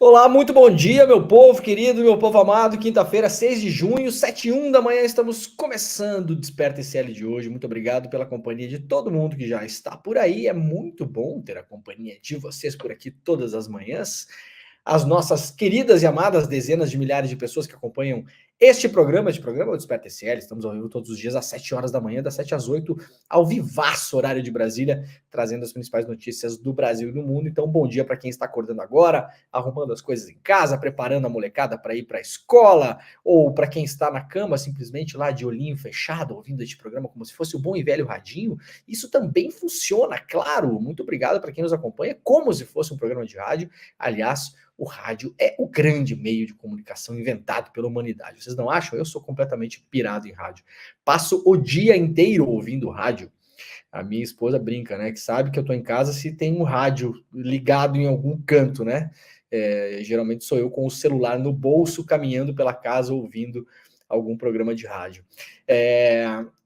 Olá, muito bom dia, meu povo querido, meu povo amado. Quinta-feira, 6 de junho, 7h01 da manhã, estamos começando o Desperta ICL de hoje. Muito obrigado pela companhia de todo mundo que já está por aí. É muito bom ter a companhia de vocês por aqui todas as manhãs. As nossas queridas e amadas dezenas de milhares de pessoas que acompanham este programa, o Desperta ICL. Estamos ao vivo todos os dias às 7 horas da manhã, das 7 às 8, ao vivaço horário de Brasília, trazendo as principais notícias do Brasil e do mundo. Então, bom dia para quem está acordando agora, arrumando as coisas em casa, preparando a molecada para ir para a escola, ou para quem está na cama, simplesmente lá de olhinho fechado, ouvindo este programa como se fosse o bom e velho radinho. Isso também funciona, claro. Muito obrigado para quem nos acompanha, como se fosse um programa de rádio. Aliás, o rádio é o grande meio de comunicação inventado pela humanidade. Vocês não acham? Eu sou completamente pirado em rádio. Passo o dia inteiro ouvindo rádio. A minha esposa brinca, né? Que sabe que eu tô em casa se tem um rádio ligado em algum canto, né? Geralmente sou eu com o celular no bolso, caminhando pela casa, ouvindo algum programa de rádio.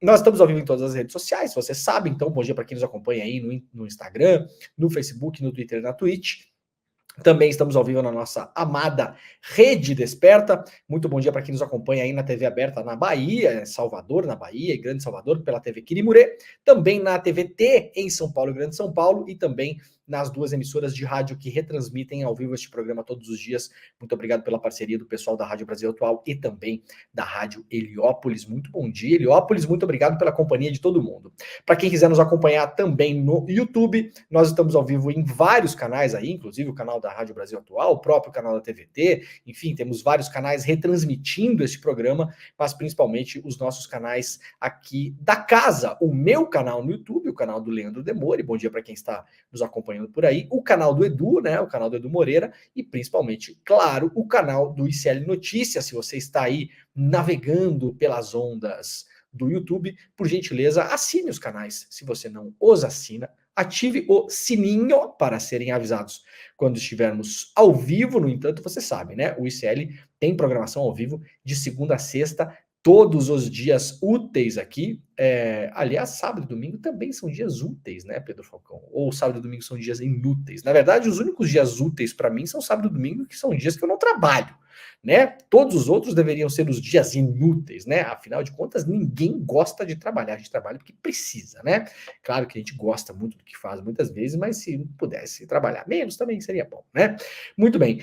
Nós estamos ao vivo em todas as redes sociais, você sabe, então bom dia para quem nos acompanha aí no Instagram, no Facebook, no Twitter, na Twitch. Também estamos ao vivo na nossa amada Rede Desperta. Muito bom dia para quem nos acompanha aí na TV aberta na Bahia, Salvador, na Bahia, e Grande Salvador, pela TV Quirimurê. Também na TVT em São Paulo, Grande São Paulo, e também nas duas emissoras de rádio que retransmitem ao vivo este programa todos os dias. Muito obrigado pela parceria do pessoal da Rádio Brasil Atual e também da Rádio Heliópolis. Muito bom dia, Heliópolis. Muito obrigado pela companhia de todo mundo. Para quem quiser nos acompanhar também no YouTube, nós estamos ao vivo em vários canais aí, inclusive o canal da Rádio Brasil Atual, o próprio canal da TVT, enfim, temos vários canais retransmitindo este programa, mas principalmente os nossos canais aqui da casa, o meu canal no YouTube, o canal do Leandro Demore, bom dia para quem está nos acompanhando por aí, o canal do Edu, né, o canal do Edu Moreira, e principalmente, claro, o canal do ICL Notícias. Se você está aí navegando pelas ondas do YouTube, por gentileza, assine os canais. Se você não os assina, ative o sininho para serem avisados quando estivermos ao vivo. No entanto, você sabe, né? O ICL tem programação ao vivo de segunda a sexta, todos os dias úteis aqui. Aliás, sábado e domingo também são dias úteis, né, Pedro Falcão? Ou sábado e domingo são dias inúteis. Na verdade, os únicos dias úteis para mim são sábado e domingo, que são dias que eu não trabalho, né? Todos os outros deveriam ser os dias inúteis, né? Afinal de contas, ninguém gosta de trabalhar, a gente trabalha porque precisa, né? Claro que a gente gosta muito do que faz muitas vezes, mas se pudesse trabalhar menos também seria bom, né? Muito bem.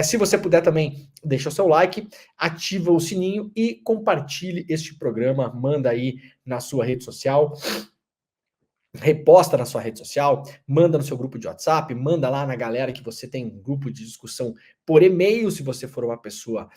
Se você puder também, deixa o seu like, ativa o sininho e compartilhe este programa, manda aí na sua rede social, reposta na sua rede social, manda no seu grupo de WhatsApp, manda lá na galera que você tem um grupo de discussão por e-mail, se você for uma pessoa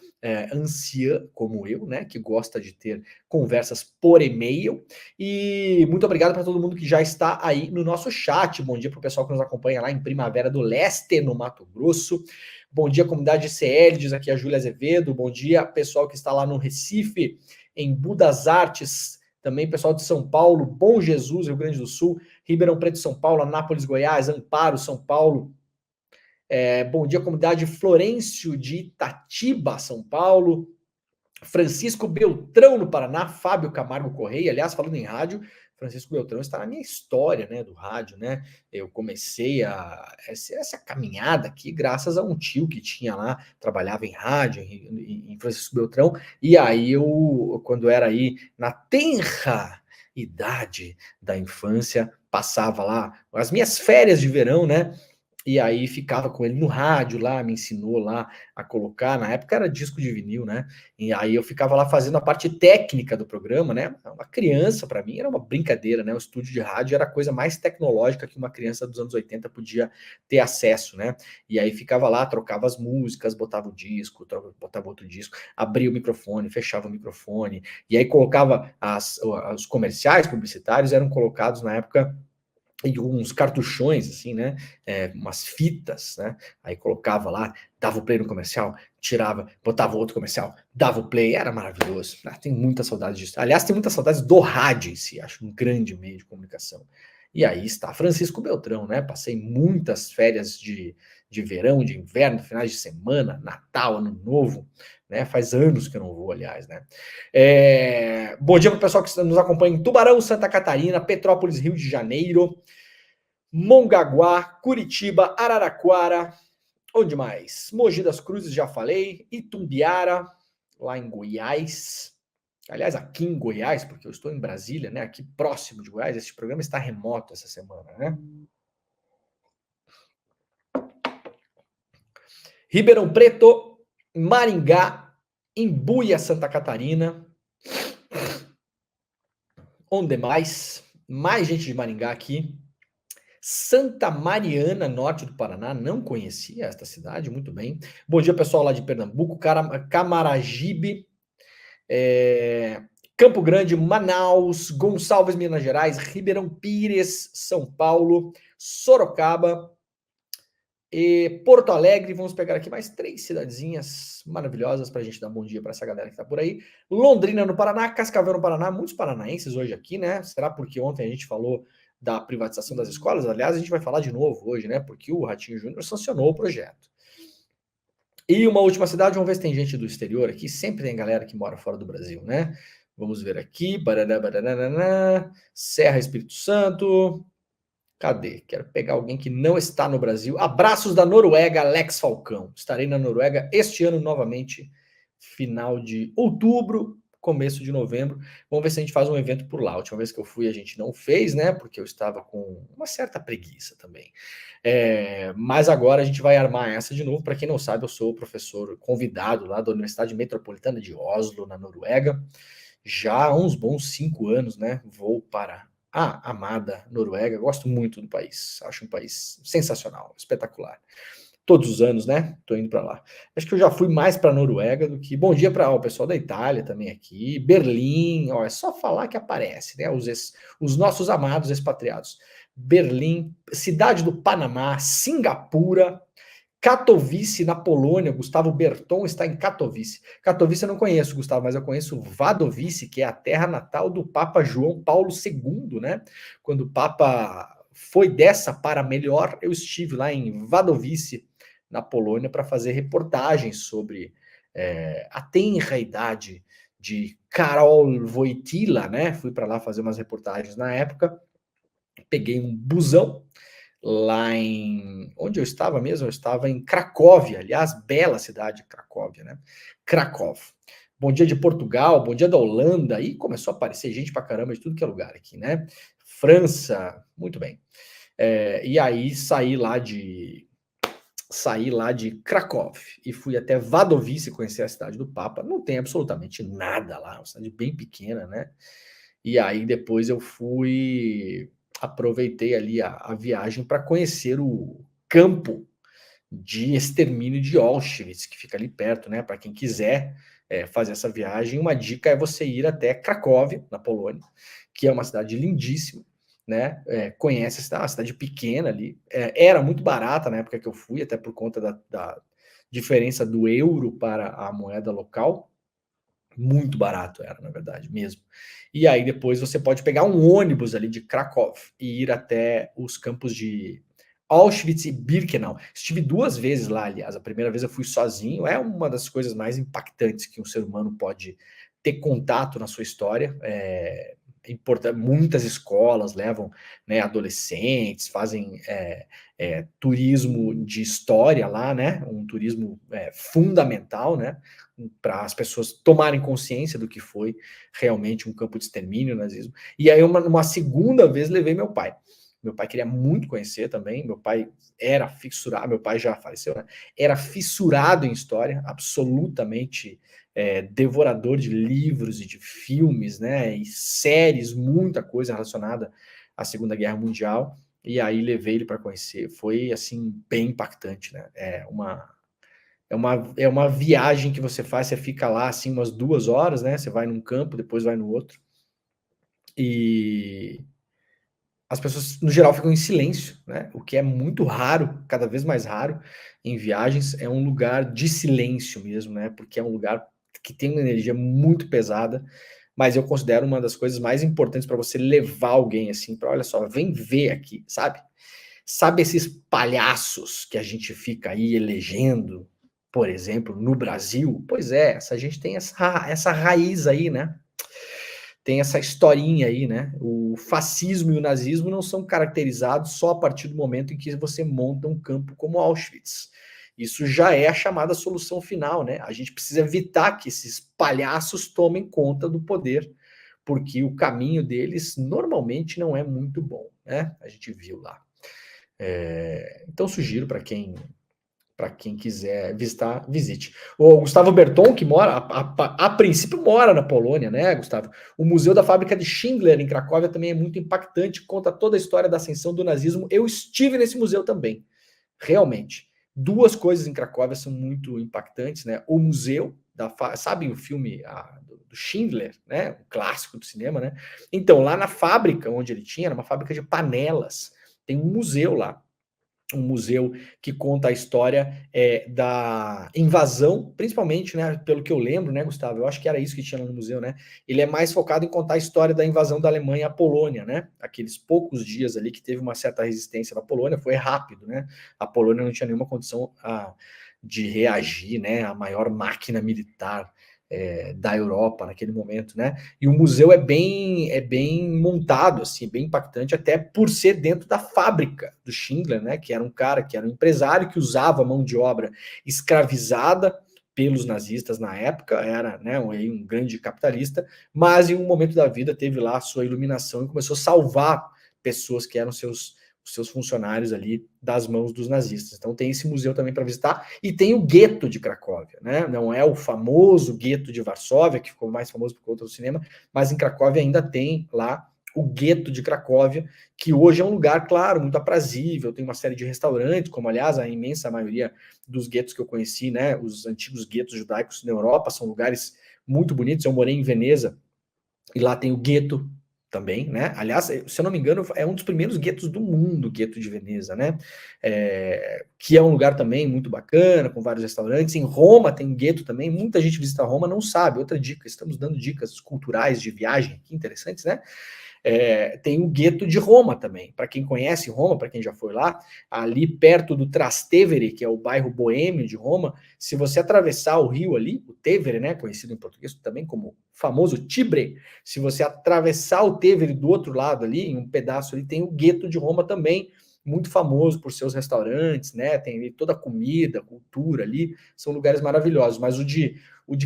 anciã como eu, né, que gosta de ter conversas por e-mail. E muito obrigado para todo mundo que já está aí no nosso chat. Bom dia para o pessoal que nos acompanha lá em Primavera do Leste, no Mato Grosso. Bom dia, comunidade CL, diz aqui a Júlia Azevedo. Bom dia, pessoal que está lá no Recife, em Budas Artes, também pessoal de São Paulo, Bom Jesus, Rio Grande do Sul, Ribeirão Preto, São Paulo, Anápolis, Goiás, Amparo, São Paulo. Bom dia, comunidade Florêncio de Itatiba, São Paulo. Francisco Beltrão, no Paraná, Fábio Camargo Correia. Aliás, falando em rádio, Francisco Beltrão está na minha história, né, do rádio, né? Eu comecei essa caminhada aqui graças a um tio que tinha lá, trabalhava em rádio, em Francisco Beltrão, e aí eu, quando era aí na tenra idade da infância, passava lá as minhas férias de verão, né? E aí ficava com ele no rádio lá, me ensinou lá a colocar, na época era disco de vinil, né? E aí eu ficava lá fazendo a parte técnica do programa, né? Uma criança, para mim, era uma brincadeira, né? O estúdio de rádio era a coisa mais tecnológica que uma criança dos anos 80 podia ter acesso, né? E aí ficava lá, trocava as músicas, botava o disco, botava outro disco, abria o microfone, fechava o microfone, e aí colocava os comerciais publicitários, eram colocados na época e uns cartuchões, assim, né? Umas fitas, né? Aí colocava lá, dava o play no comercial, tirava, botava outro comercial, dava o play, era maravilhoso. Tenho muita saudade disso. Aliás, tenho muita saudade do rádio em si, acho um grande meio de comunicação. E aí está Francisco Beltrão, né? Passei muitas férias de verão, de inverno, finais de semana, Natal, Ano Novo, né? Faz anos que eu não vou, aliás, né? Bom dia para o pessoal que nos acompanha em Tubarão, Santa Catarina, Petrópolis, Rio de Janeiro, Mongaguá, Curitiba, Araraquara, Onde mais? Mogi das Cruzes, já falei. Itumbiara, lá em Goiás. Aliás, aqui em Goiás, porque eu estou em Brasília, né? Aqui próximo de Goiás. Este programa está remoto essa semana, né? Ribeirão Preto, Maringá, Imbuia, Santa Catarina. Onde mais? Mais gente de Maringá aqui. Santa Mariana, norte do Paraná, não conhecia esta cidade, muito bem. Bom dia, pessoal lá de Pernambuco, Camaragibe, Campo Grande, Manaus, Gonçalves, Minas Gerais, Ribeirão Pires, São Paulo, Sorocaba e Porto Alegre. Vamos pegar aqui mais 3 cidadezinhas maravilhosas para a gente dar um bom dia para essa galera que está por aí. Londrina, no Paraná, Cascavel, no Paraná, muitos paranaenses hoje aqui, né? Será porque ontem a gente falou da privatização das escolas? Aliás, a gente vai falar de novo hoje, né? Porque o Ratinho Júnior sancionou o projeto. E uma última cidade, vamos ver se tem gente do exterior aqui. Sempre tem galera que mora fora do Brasil, né? Vamos ver aqui. Serra, Espírito Santo. Cadê? Quero pegar alguém que não está no Brasil. Abraços da Noruega, Alex Falcão. Estarei na Noruega este ano novamente, final de outubro, começo de novembro. Vamos ver se a gente faz um evento por lá. A última vez que eu fui a gente não fez, né? Porque eu estava com uma certa preguiça também. Mas agora a gente vai armar essa de novo. Para quem não sabe, eu sou professor convidado lá da Universidade Metropolitana de Oslo, na Noruega. Já há uns bons 5 anos, né? Vou para a amada Noruega. Gosto muito do país. Acho um país sensacional, espetacular. Todos os anos, né? Tô indo para lá. Acho que eu já fui mais para a Noruega do que. Bom dia para o pessoal da Itália também aqui. Berlim, ó, é só falar que aparece, né? Os nossos amados expatriados. Berlim, cidade do Panamá, Singapura, Katowice, na Polônia. Gustavo Berton está em Katowice. Katowice eu não conheço, Gustavo, mas eu conheço Wadowice, que é a terra natal do Papa João Paulo II, né? Quando o Papa foi dessa para melhor, eu estive lá em Wadowice, na Polônia, para fazer reportagens sobre a tenra idade de Karol Wojtyła, né? Fui para lá fazer umas reportagens na época. Peguei um busão lá em... Onde eu estava mesmo? Eu estava em Cracóvia, aliás, bela cidade, Cracóvia, né? Krakow. Bom dia de Portugal, bom dia da Holanda, e começou a aparecer gente pra caramba de tudo que é lugar aqui, né? França, muito bem. E aí saí lá de Krakow e fui até Wadowice conhecer a cidade do Papa. Não tem absolutamente nada lá, uma cidade bem pequena, né? E aí depois eu aproveitei ali a viagem para conhecer o campo de extermínio de Auschwitz, que fica ali perto, né? Para quem quiser fazer essa viagem, uma dica é você ir até Cracóvia, na Polônia, que é uma cidade lindíssima, né? Conhece a cidade, uma cidade pequena ali. Era muito barata na época que eu fui, até por conta da diferença do euro para a moeda local. Muito barato era, na verdade, mesmo. E aí depois você pode pegar um ônibus ali de Krakow e ir até os campos de Auschwitz e Birkenau. Estive 2 vezes lá, aliás. A primeira vez eu fui sozinho. É uma das coisas mais impactantes que um ser humano pode ter contato na sua história. Muitas escolas levam, né, adolescentes, fazem turismo de história lá, né? Um turismo fundamental, né? Para as pessoas tomarem consciência do que foi realmente um campo de extermínio, nazismo. E aí, uma segunda vez, levei meu pai. Meu pai queria muito conhecer também. Meu pai era fissurado, meu pai já faleceu, né? Era fissurado em história, absolutamente devorador de livros e de filmes, né? E séries, muita coisa relacionada à Segunda Guerra Mundial. E aí levei ele para conhecer. Foi assim bem impactante, né? É uma viagem que você faz, você fica lá assim umas 2 horas, né? Você vai num campo, depois vai no outro. E as pessoas, no geral, ficam em silêncio, né? O que é muito raro, cada vez mais raro em viagens. É um lugar de silêncio mesmo, né? Porque é um lugar que tem uma energia muito pesada, mas eu considero uma das coisas mais importantes para você levar alguém assim, para olha só, vem ver aqui, sabe? Sabe esses palhaços que a gente fica aí elegendo, por exemplo, no Brasil? Pois é, a gente tem essa raiz aí, né? Tem essa historinha aí, né? O fascismo e o nazismo não são caracterizados só a partir do momento em que você monta um campo como Auschwitz. Isso já é a chamada solução final, né? A gente precisa evitar que esses palhaços tomem conta do poder, porque o caminho deles normalmente não é muito bom, né? A gente viu lá. Então sugiro para quem quiser visitar, visite. O Gustavo Berton, que mora, a princípio mora na Polônia, né, Gustavo? O Museu da Fábrica de Schindler, em Cracóvia, também é muito impactante, conta toda a história da ascensão do nazismo. Eu estive nesse museu também, realmente. Duas coisas em Cracóvia são muito impactantes, né? O museu, sabe o filme do Schindler, né? O clássico do cinema, né? Então, lá na fábrica onde ele tinha, era uma fábrica de panelas, tem um museu lá, um museu que conta a história da invasão, principalmente, né, pelo que eu lembro, né, Gustavo? Eu acho que era isso que tinha lá no museu, né? Ele é mais focado em contar a história da invasão da Alemanha à Polônia, né? Aqueles poucos dias ali que teve uma certa resistência na Polônia, foi rápido, né? A Polônia não tinha nenhuma condição de reagir, né? A maior máquina militar da Europa naquele momento, né? E o museu é bem montado, assim, bem impactante, até por ser dentro da fábrica do Schindler, né? Que era um cara, que era um empresário que usava mão de obra escravizada pelos nazistas na época, era, né, um grande capitalista, mas em um momento da vida teve lá a sua iluminação e começou a salvar pessoas que eram seus funcionários ali das mãos dos nazistas. Então tem esse museu também para visitar, e tem o gueto de Cracóvia, né? Não é o famoso gueto de Varsóvia, que ficou mais famoso por conta do cinema, mas em Cracóvia ainda tem lá o gueto de Cracóvia, que hoje é um lugar, claro, muito aprazível, tem uma série de restaurantes, como aliás a imensa maioria dos guetos que eu conheci, né? Os antigos guetos judaicos na Europa são lugares muito bonitos. Eu morei em Veneza e lá tem o gueto também, né? Aliás, se eu não me engano, é um dos primeiros guetos do mundo, o gueto de Veneza, né? Que é um lugar também muito bacana, com vários restaurantes. Em Roma tem gueto também. Muita gente visita Roma, não sabe. Outra dica, estamos dando dicas culturais de viagem aqui, interessantes, né? Tem o gueto de Roma também. Para quem conhece Roma, para quem já foi lá, ali perto do Trastevere, que é o bairro boêmio de Roma, se você atravessar o rio ali, o Tevere, né, conhecido em português também como famoso Tibre, se você atravessar o Tevere do outro lado ali, em um pedaço ali, tem o gueto de Roma também, muito famoso por seus restaurantes, né? Tem ali toda a comida, cultura ali, são lugares maravilhosos. Mas o de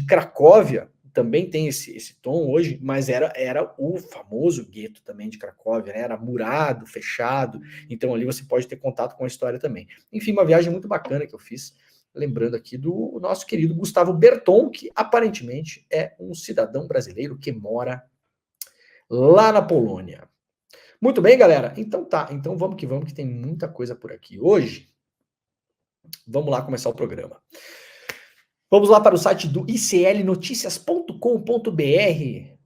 Cracóvia também tem esse tom hoje, mas era o famoso gueto também de Cracóvia, né? Era murado, fechado, então ali você pode ter contato com a história também. Enfim, uma viagem muito bacana que eu fiz, lembrando aqui do nosso querido Gustavo Berton, que aparentemente é um cidadão brasileiro que mora lá na Polônia. Muito bem, galera? Então tá, então vamos que tem muita coisa por aqui hoje. Vamos lá começar o programa. Vamos lá para o site do iclnoticias.com.br.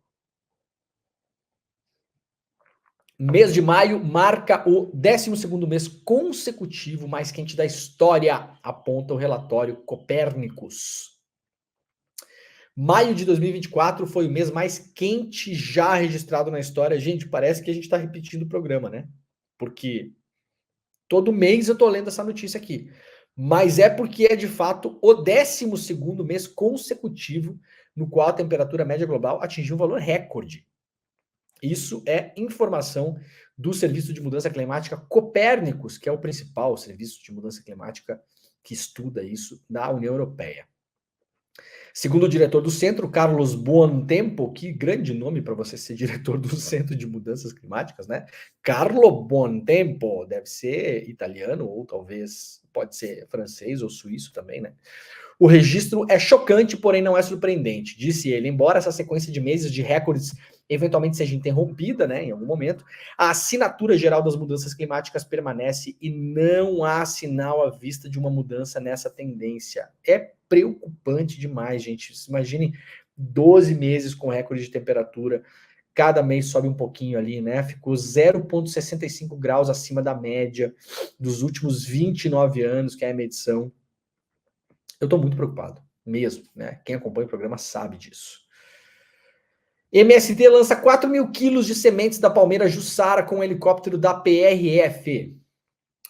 Mês de maio marca o 12º mês consecutivo mais quente da história, aponta o relatório Copérnicos. Maio de 2024 foi o mês mais quente já registrado na história. Gente, parece que a gente está repetindo o programa, né? Porque todo mês eu estou lendo essa notícia aqui. Mas é porque é de fato o 12º mês consecutivo no qual a temperatura média global atingiu um valor recorde. Isso é informação do Serviço de Mudança Climática Copérnicos, que é o principal serviço de mudança climática que estuda isso da União Europeia. Segundo o diretor do centro, Carlos Buontempo, que grande nome para você ser diretor do Centro de Mudanças Climáticas, né? Carlo Buontempo, deve ser italiano ou talvez pode ser francês ou suíço também, né? O registro é chocante, porém não é surpreendente, disse ele. Embora essa sequência de meses de recordes eventualmente seja interrompida, né, em algum momento, a assinatura geral das mudanças climáticas permanece e não há sinal à vista de uma mudança nessa tendência. É preocupante demais, gente. Imagine 12 meses com recorde de temperatura, cada mês sobe um pouquinho ali, né? Ficou 0,65 graus acima da média dos últimos 29 anos, que é a medição. Eu estou muito preocupado, mesmo, né? Quem acompanha o programa sabe disso. MST lança 4.000 quilos de sementes da palmeira Jussara com um helicóptero da PRF.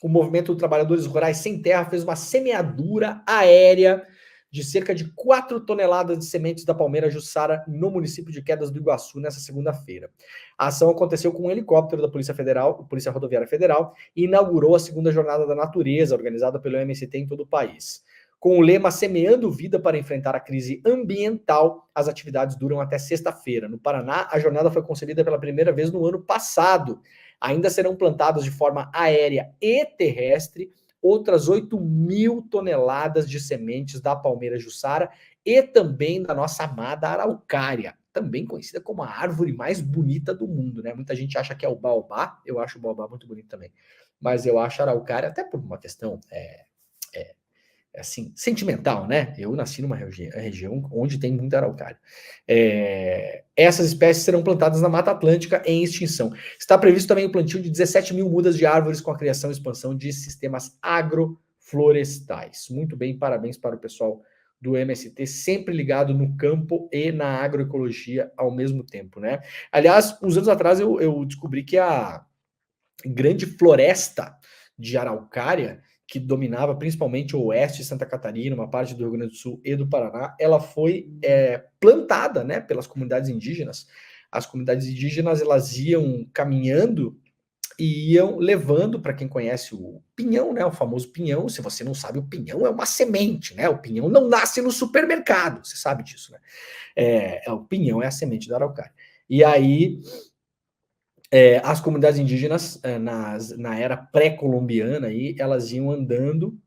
O Movimento de Trabalhadores Rurais Sem Terra fez uma semeadura aérea de cerca de 4 toneladas de sementes da palmeira Jussara no município de Quedas do Iguaçu nessa segunda-feira. A ação aconteceu com um helicóptero da Polícia Federal, Polícia Rodoviária Federal, e inaugurou a segunda Jornada da Natureza, organizada pelo MST em todo o país. Com o lema Semeando Vida para Enfrentar a Crise Ambiental, as atividades duram até sexta-feira. No Paraná, a jornada foi concebida pela primeira vez no ano passado. Ainda serão plantadas de forma aérea e terrestre outras 8.000 toneladas de sementes da palmeira Jussara e também da nossa amada araucária, também conhecida como a árvore mais bonita do mundo, né? Muita gente acha que é o baobá, eu acho o baobá muito bonito também, mas eu acho a araucária, até por uma questão assim, sentimental, né? Eu nasci numa região onde tem muita araucária. Essas espécies serão plantadas na Mata Atlântica em extinção. Está previsto também o plantio de 17.000 mudas de árvores com a criação e expansão de sistemas agroflorestais. Muito bem, parabéns para o pessoal do MST, sempre ligado no campo e na agroecologia ao mesmo tempo, né? Aliás, uns anos atrás eu descobri que a grande floresta de araucária que dominava principalmente o oeste de Santa Catarina, uma parte do Rio Grande do Sul e do Paraná, ela foi plantada, né, pelas comunidades indígenas. As comunidades indígenas, elas iam caminhando e iam levando, para quem conhece o pinhão, né, o famoso pinhão. Se você não sabe, o pinhão é uma semente, né, o pinhão não nasce no supermercado, você sabe disso, né. O pinhão é a semente da araucária. E aí as comunidades indígenas, na era pré-colombiana, elas iam andando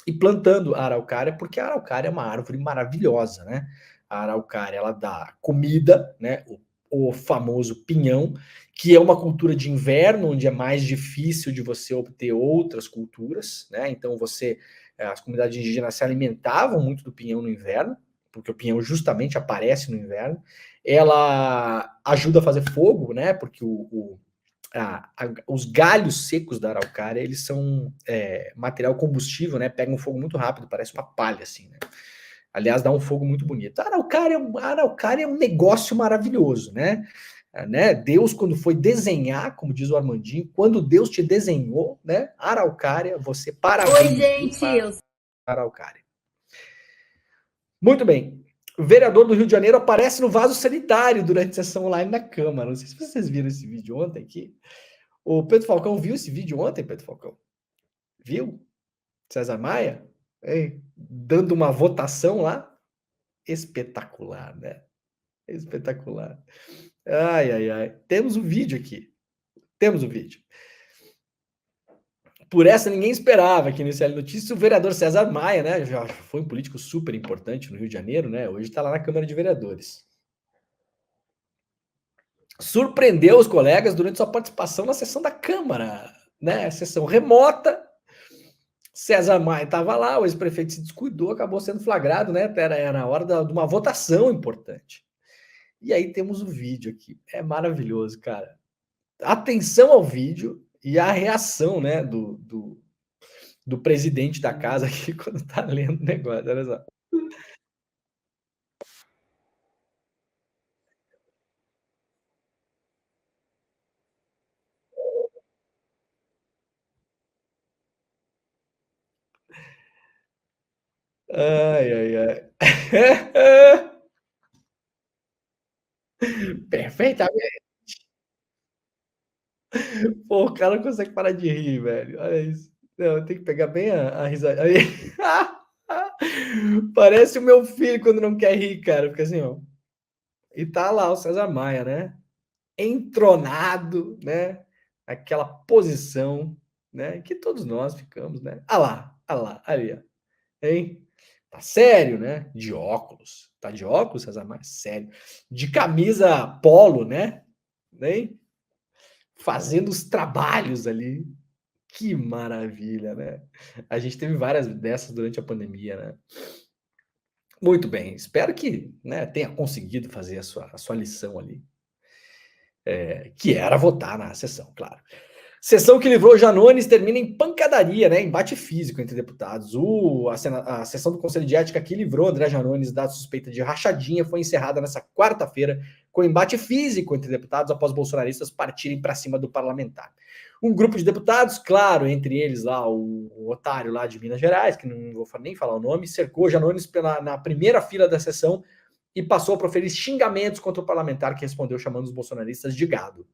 e plantando a araucária, porque a araucária é uma árvore maravilhosa, né? A araucária, ela dá comida, né? O famoso pinhão, que é uma cultura de inverno, onde é mais difícil de você obter outras culturas, né? Então, as comunidades indígenas se alimentavam muito do pinhão no inverno, porque o pinhão justamente aparece no inverno. Ela ajuda a fazer fogo, né? Porque os galhos secos da araucária, eles são material combustível, né? Pegam fogo muito rápido, parece uma palha, assim, né? Aliás, dá um fogo muito bonito. A araucária é um negócio maravilhoso, né? Deus, quando foi desenhar, como diz o Armandinho, quando Deus te desenhou, né? Araucária, você parabéns. Oi, gente, araucária. Muito bem. O vereador do Rio de Janeiro aparece no vaso sanitário durante a sessão online da Câmara. Não sei se vocês viram esse vídeo ontem aqui. O Pedro Falcão viu esse vídeo ontem, Pedro Falcão? Viu? César Maia? Dando uma votação lá? Espetacular, né? Espetacular. Ai, ai, ai. Temos o vídeo aqui. Temos o vídeo. Por essa ninguém esperava aqui no ICL Notícias. O vereador César Maia, né? Já foi um político super importante no Rio de Janeiro, né? Hoje está lá na Câmara de Vereadores. Surpreendeu os colegas durante sua participação na sessão da Câmara, né? Sessão remota. César Maia estava lá, o ex-prefeito se descuidou, acabou sendo flagrado, né? Era na hora de uma votação importante. E aí temos o vídeo aqui. É maravilhoso, cara. Atenção ao vídeo e a reação, né, do presidente da casa aqui quando tá lendo o negócio. Olha só. Ai, ai, ai. Perfeitamente. Pô, o cara não consegue parar de rir, velho. Olha isso. Não, tem que pegar bem a risada. Aí. Parece o meu filho quando não quer rir, cara. Fica assim, ó. E tá lá o César Maia, né? Entronado, né? Aquela posição, né? Que todos nós ficamos, né? Ah lá, ali, ó. Hein? Tá sério, né? De óculos. Tá de óculos, César Maia? Sério. De camisa polo, né? Hein? Fazendo os trabalhos ali. Que maravilha, né? A gente teve várias dessas durante a pandemia, né? Muito bem, espero que, né, tenha conseguido fazer a sua lição ali, que era votar na sessão, claro. Sessão que livrou Janones termina em pancadaria, né? Embate físico entre deputados. A sessão do Conselho de Ética que livrou André Janones da suspeita de rachadinha foi encerrada nessa quarta-feira com embate físico entre deputados após bolsonaristas partirem para cima do parlamentar. Um grupo de deputados, claro, entre eles lá o otário lá de Minas Gerais, que não vou nem falar o nome, cercou Janones na primeira fila da sessão e passou a proferir xingamentos contra o parlamentar que respondeu chamando os bolsonaristas de gado.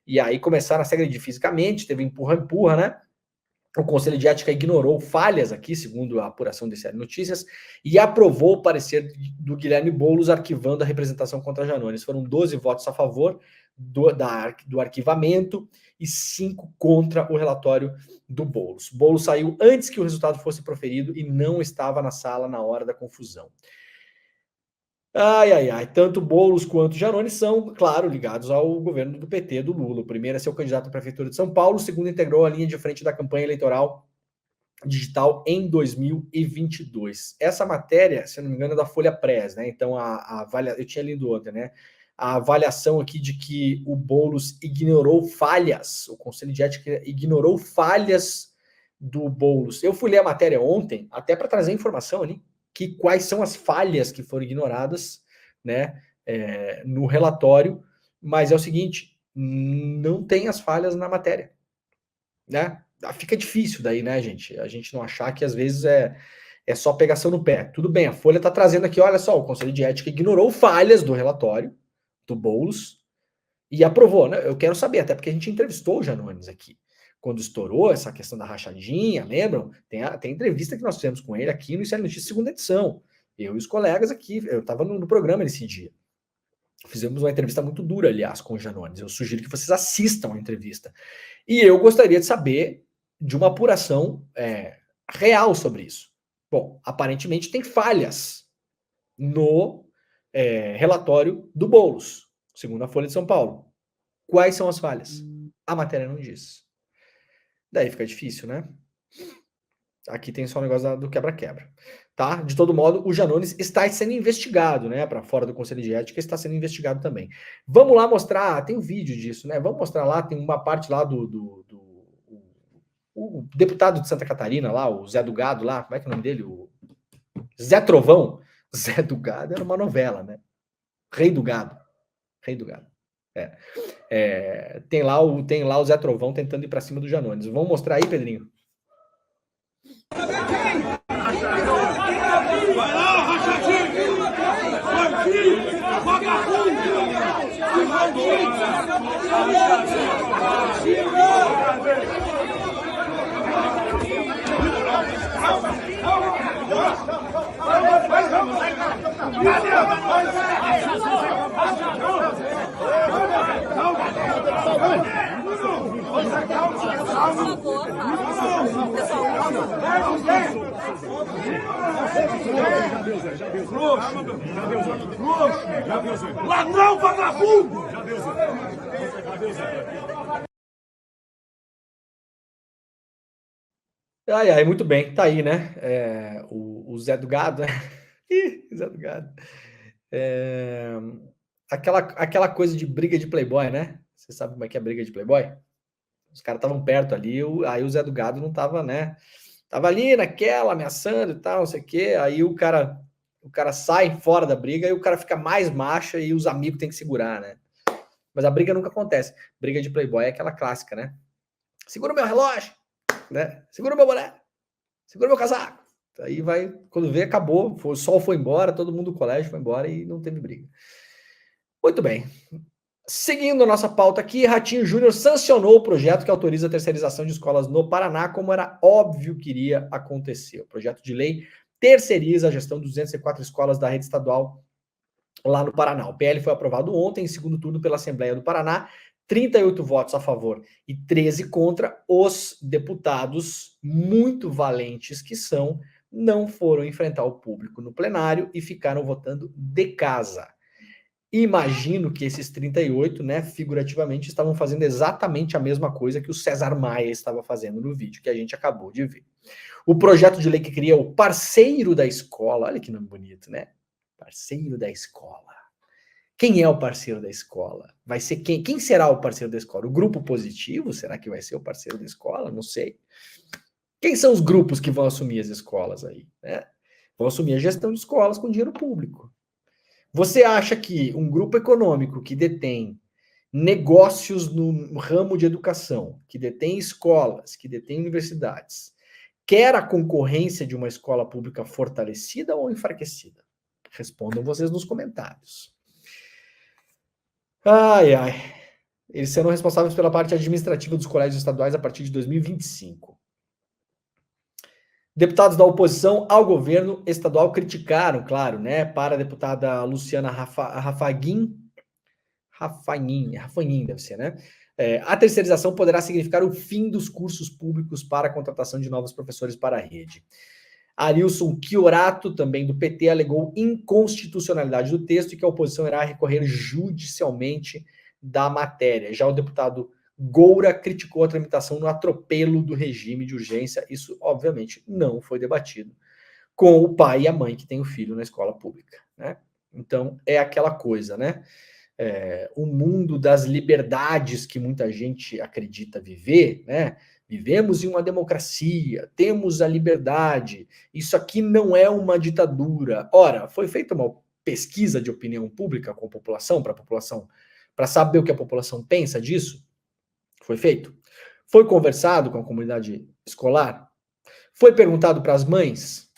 E aí começaram a se agredir fisicamente, teve empurra-empurra, né? O Conselho de Ética ignorou falhas aqui, segundo a apuração do DCL Notícias, e aprovou o parecer do Guilherme Boulos arquivando a representação contra Janones. Foram 12 votos a favor do arquivamento e 5 contra o relatório do Boulos. Boulos saiu antes que o resultado fosse proferido e não estava na sala na hora da confusão. Tanto Boulos quanto Janones são, claro, ligados ao governo do PT, do Lula. O primeiro é seu candidato à prefeitura de São Paulo, o segundo integrou a linha de frente da campanha eleitoral digital em 2022. Essa matéria, se eu não me engano, é da Folha Press, né? Então, eu tinha lido ontem, né? A avaliação aqui de que o Boulos ignorou falhas, o Conselho de Ética ignorou falhas do Boulos. Eu fui ler a matéria ontem, até para trazer informação ali, que quais são as falhas que foram ignoradas, né, no relatório, mas é o seguinte, não tem as falhas na matéria, né? Fica difícil daí, né, gente? A gente não achar que às vezes é só pegação no pé. Tudo bem, a Folha está trazendo aqui, olha só, o Conselho de Ética ignorou falhas do relatório do Boulos e aprovou, né? Eu quero saber, até porque a gente entrevistou o Janones aqui. Quando estourou essa questão da rachadinha, lembram? Tem entrevista que nós fizemos com ele aqui no Isso é Notícia, segunda edição. Eu e os colegas aqui, eu estava no programa nesse dia. Fizemos uma entrevista muito dura, aliás, com o Janones. Eu sugiro que vocês assistam a entrevista. E eu gostaria de saber de uma apuração real sobre isso. Bom, aparentemente tem falhas no relatório do Boulos, segundo a Folha de São Paulo. Quais são as falhas? A matéria não diz. Daí fica difícil, né? Aqui tem só o negócio do quebra-quebra, tá? De todo modo, o Janones está sendo investigado, né? Para fora do Conselho de Ética, está sendo investigado também. Vamos lá mostrar, tem um vídeo disso, né? Vamos mostrar lá, tem uma parte lá o deputado de Santa Catarina lá, o Zé do Gado lá, como é que é o nome dele? O Zé Trovão. Zé do Gado era uma novela, né? Rei do Gado. Rei do Gado. Tem lá o Zé Trovão tentando ir para cima do Janones. Vamos mostrar aí, Pedrinho? Vai lá, rachadinho! Bandido! Vagabundo! Ladrão, vagabundo! Muito bem, tá aí, né? O Zé do Gado, né? Zé do Gado. Aquela coisa de briga de playboy, né? Você sabe como é que é briga de playboy? Os caras estavam perto ali, aí o Zé do Gado não tava, né? Tava ali naquela, ameaçando e tal, não sei o quê. Aí o cara sai fora da briga e o cara fica mais macho e os amigos têm que segurar, né? Mas a briga nunca acontece. Briga de playboy é aquela clássica, né? Segura o meu relógio, né? Segura o meu boné, segura o meu casaco. Aí vai, quando vê, acabou, o sol foi embora, todo mundo do colégio foi embora e não teve briga. Muito bem. Seguindo a nossa pauta aqui, Ratinho Júnior sancionou o projeto que autoriza a terceirização de escolas no Paraná, como era óbvio que iria acontecer. O projeto de lei terceiriza a gestão de 204 escolas da rede estadual lá no Paraná. O PL foi aprovado ontem, em segundo turno, pela Assembleia do Paraná. 38 votos a favor e 13 contra. Os deputados muito valentes que são, não foram enfrentar o público no plenário e ficaram votando de casa. Imagino que esses 38, né, figurativamente, estavam fazendo exatamente a mesma coisa que o César Maia estava fazendo no vídeo que a gente acabou de ver. O projeto de lei que cria o parceiro da escola, olha que nome bonito, né? Parceiro da escola. Quem é o parceiro da escola? Vai ser quem? Quem será o parceiro da escola? O grupo positivo? Será que vai ser o parceiro da escola? Não sei. Quem são os grupos que vão assumir as escolas aí, né? Vão assumir a gestão de escolas com dinheiro público. Você acha que um grupo econômico que detém negócios no ramo de educação, que detém escolas, que detém universidades, quer a concorrência de uma escola pública fortalecida ou enfraquecida? Respondam vocês nos comentários. Ai, ai. Eles serão responsáveis pela parte administrativa dos colégios estaduais a partir de 2025. Deputados da oposição ao governo estadual criticaram, claro, né, para a deputada Luciana Rafaguin deve ser, né? A terceirização poderá significar o fim dos cursos públicos para a contratação de novos professores para a rede. Arilson Chiorato, também do PT, alegou inconstitucionalidade do texto e que a oposição irá recorrer judicialmente da matéria. Já o deputado Goura criticou a tramitação no atropelo do regime de urgência. Isso, obviamente, não foi debatido com o pai e a mãe que tem o filho na escola pública, né? Então, é aquela coisa, né? O mundo das liberdades que muita gente acredita viver, né? Vivemos em uma democracia, temos a liberdade, isso aqui não é uma ditadura. Ora, foi feita uma pesquisa de opinião pública com a população, para saber o que a população pensa disso? Foi feito. Foi conversado com a comunidade escolar? Foi perguntado para as mães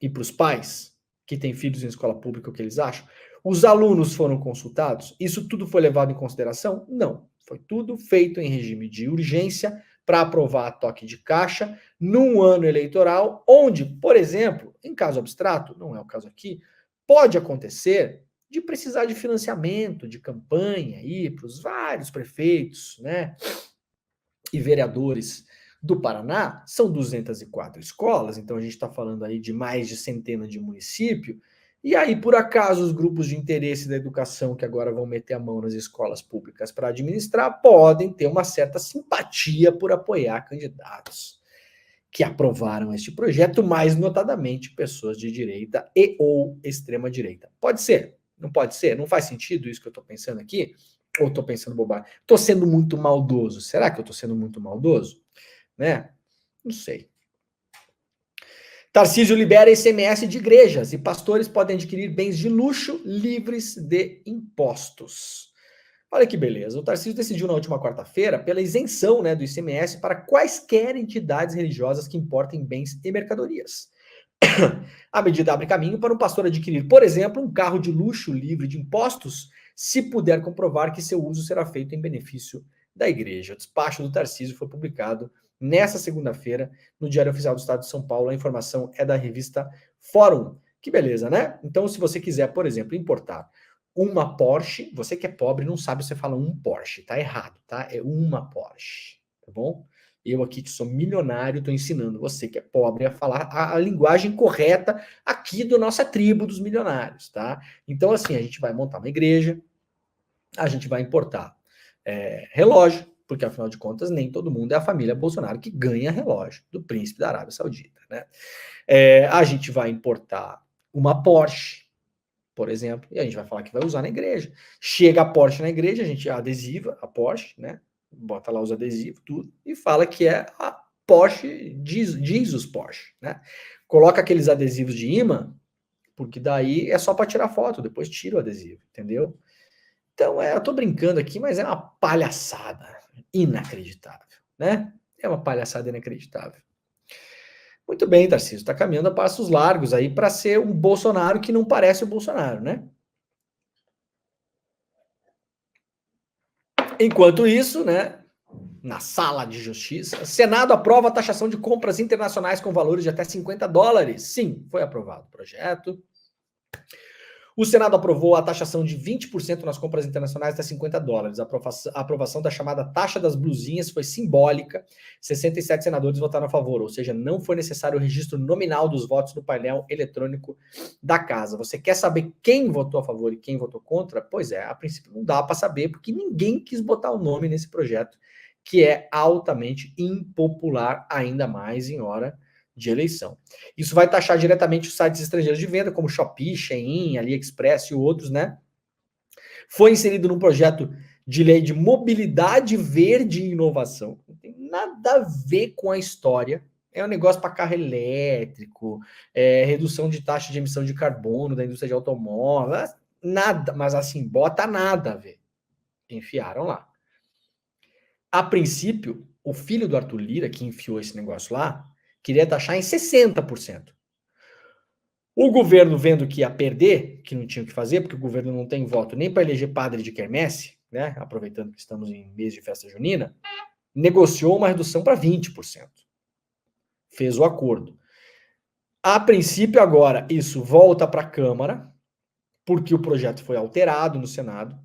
e para os pais que têm filhos em escola pública o que eles acham? Os alunos foram consultados? Isso tudo foi levado em consideração? Não. Foi tudo feito em regime de urgência para aprovar a toque de caixa num ano eleitoral, onde, por exemplo, em caso abstrato, não é o caso aqui, pode acontecer de precisar de financiamento, de campanha aí para os vários prefeitos, né, e vereadores do Paraná. São 204 escolas, então a gente está falando aí de mais de centena de municípios. E aí, por acaso, os grupos de interesse da educação que agora vão meter a mão nas escolas públicas para administrar podem ter uma certa simpatia por apoiar candidatos que aprovaram este projeto, mais notadamente pessoas de direita e ou extrema direita. Pode ser, não pode ser? Não faz sentido isso que eu estou pensando aqui? Ou estou pensando bobagem? Estou sendo muito maldoso. Será que eu estou sendo muito maldoso? Né? Não sei. Tarcísio libera ICMS de igrejas e pastores podem adquirir bens de luxo livres de impostos. Olha que beleza. O Tarcísio decidiu na última quarta-feira pela isenção, né, do ICMS para quaisquer entidades religiosas que importem bens e mercadorias. A medida abre caminho para um pastor adquirir, por exemplo, um carro de luxo livre de impostos, se puder comprovar que seu uso será feito em benefício da igreja. O despacho do Tarcísio foi publicado nesta segunda-feira no Diário Oficial do Estado de São Paulo. A informação é da revista Fórum. Que beleza, né? Então, se você quiser, por exemplo, importar uma Porsche, você que é pobre não sabe se você fala um Porsche, tá errado, tá? É uma Porsche, tá bom? Eu aqui que sou milionário estou ensinando você que é pobre a falar a linguagem correta aqui da nossa tribo dos milionários, tá? Então, assim, a gente vai montar uma igreja, a gente vai importar relógio, porque afinal de contas nem todo mundo é a família Bolsonaro que ganha relógio do príncipe da Arábia Saudita, né? A gente vai importar uma Porsche, por exemplo, e a gente vai falar que vai usar na igreja. Chega a Porsche na igreja, a gente adesiva a Porsche, né? Bota lá os adesivos, tudo, e fala que é a Porsche, Jesus Porsche, né? Coloca aqueles adesivos de imã, porque daí é só para tirar foto, depois tira o adesivo, entendeu? Então, eu tô brincando aqui, mas é uma palhaçada inacreditável, né? É uma palhaçada inacreditável. Muito bem, Tarcísio, está caminhando a passos largos aí para ser um Bolsonaro que não parece o Bolsonaro, né? Enquanto isso, né, na sala de justiça, Senado aprova a taxação de compras internacionais com valores de até $50. Sim, foi aprovado o projeto. O Senado aprovou a taxação de 20% nas compras internacionais até $50. A aprovação da chamada taxa das blusinhas foi simbólica. 67 senadores votaram a favor, ou seja, não foi necessário o registro nominal dos votos no painel eletrônico da casa. Você quer saber quem votou a favor e quem votou contra? Pois é, a princípio não dá para saber, porque ninguém quis botar o nome nesse projeto, que é altamente impopular, ainda mais em hora de eleição. Isso vai taxar diretamente os sites estrangeiros de venda, como Shopee, Shein, AliExpress e outros, né? Foi inserido num projeto de lei de mobilidade verde e inovação. Não tem nada a ver com a história. É um negócio para carro elétrico, redução de taxa de emissão de carbono da indústria de automóvel, nada, mas assim, bota nada a ver. Enfiaram lá. A princípio, o filho do Arthur Lira, que enfiou esse negócio lá, queria taxar em 60%. O governo, vendo que ia perder, que não tinha o que fazer, porque o governo não tem voto nem para eleger padre de quermesse, né? Aproveitando que estamos em mês de festa junina, negociou uma redução para 20%. Fez o acordo. A princípio, agora, isso volta para a Câmara, porque o projeto foi alterado no Senado,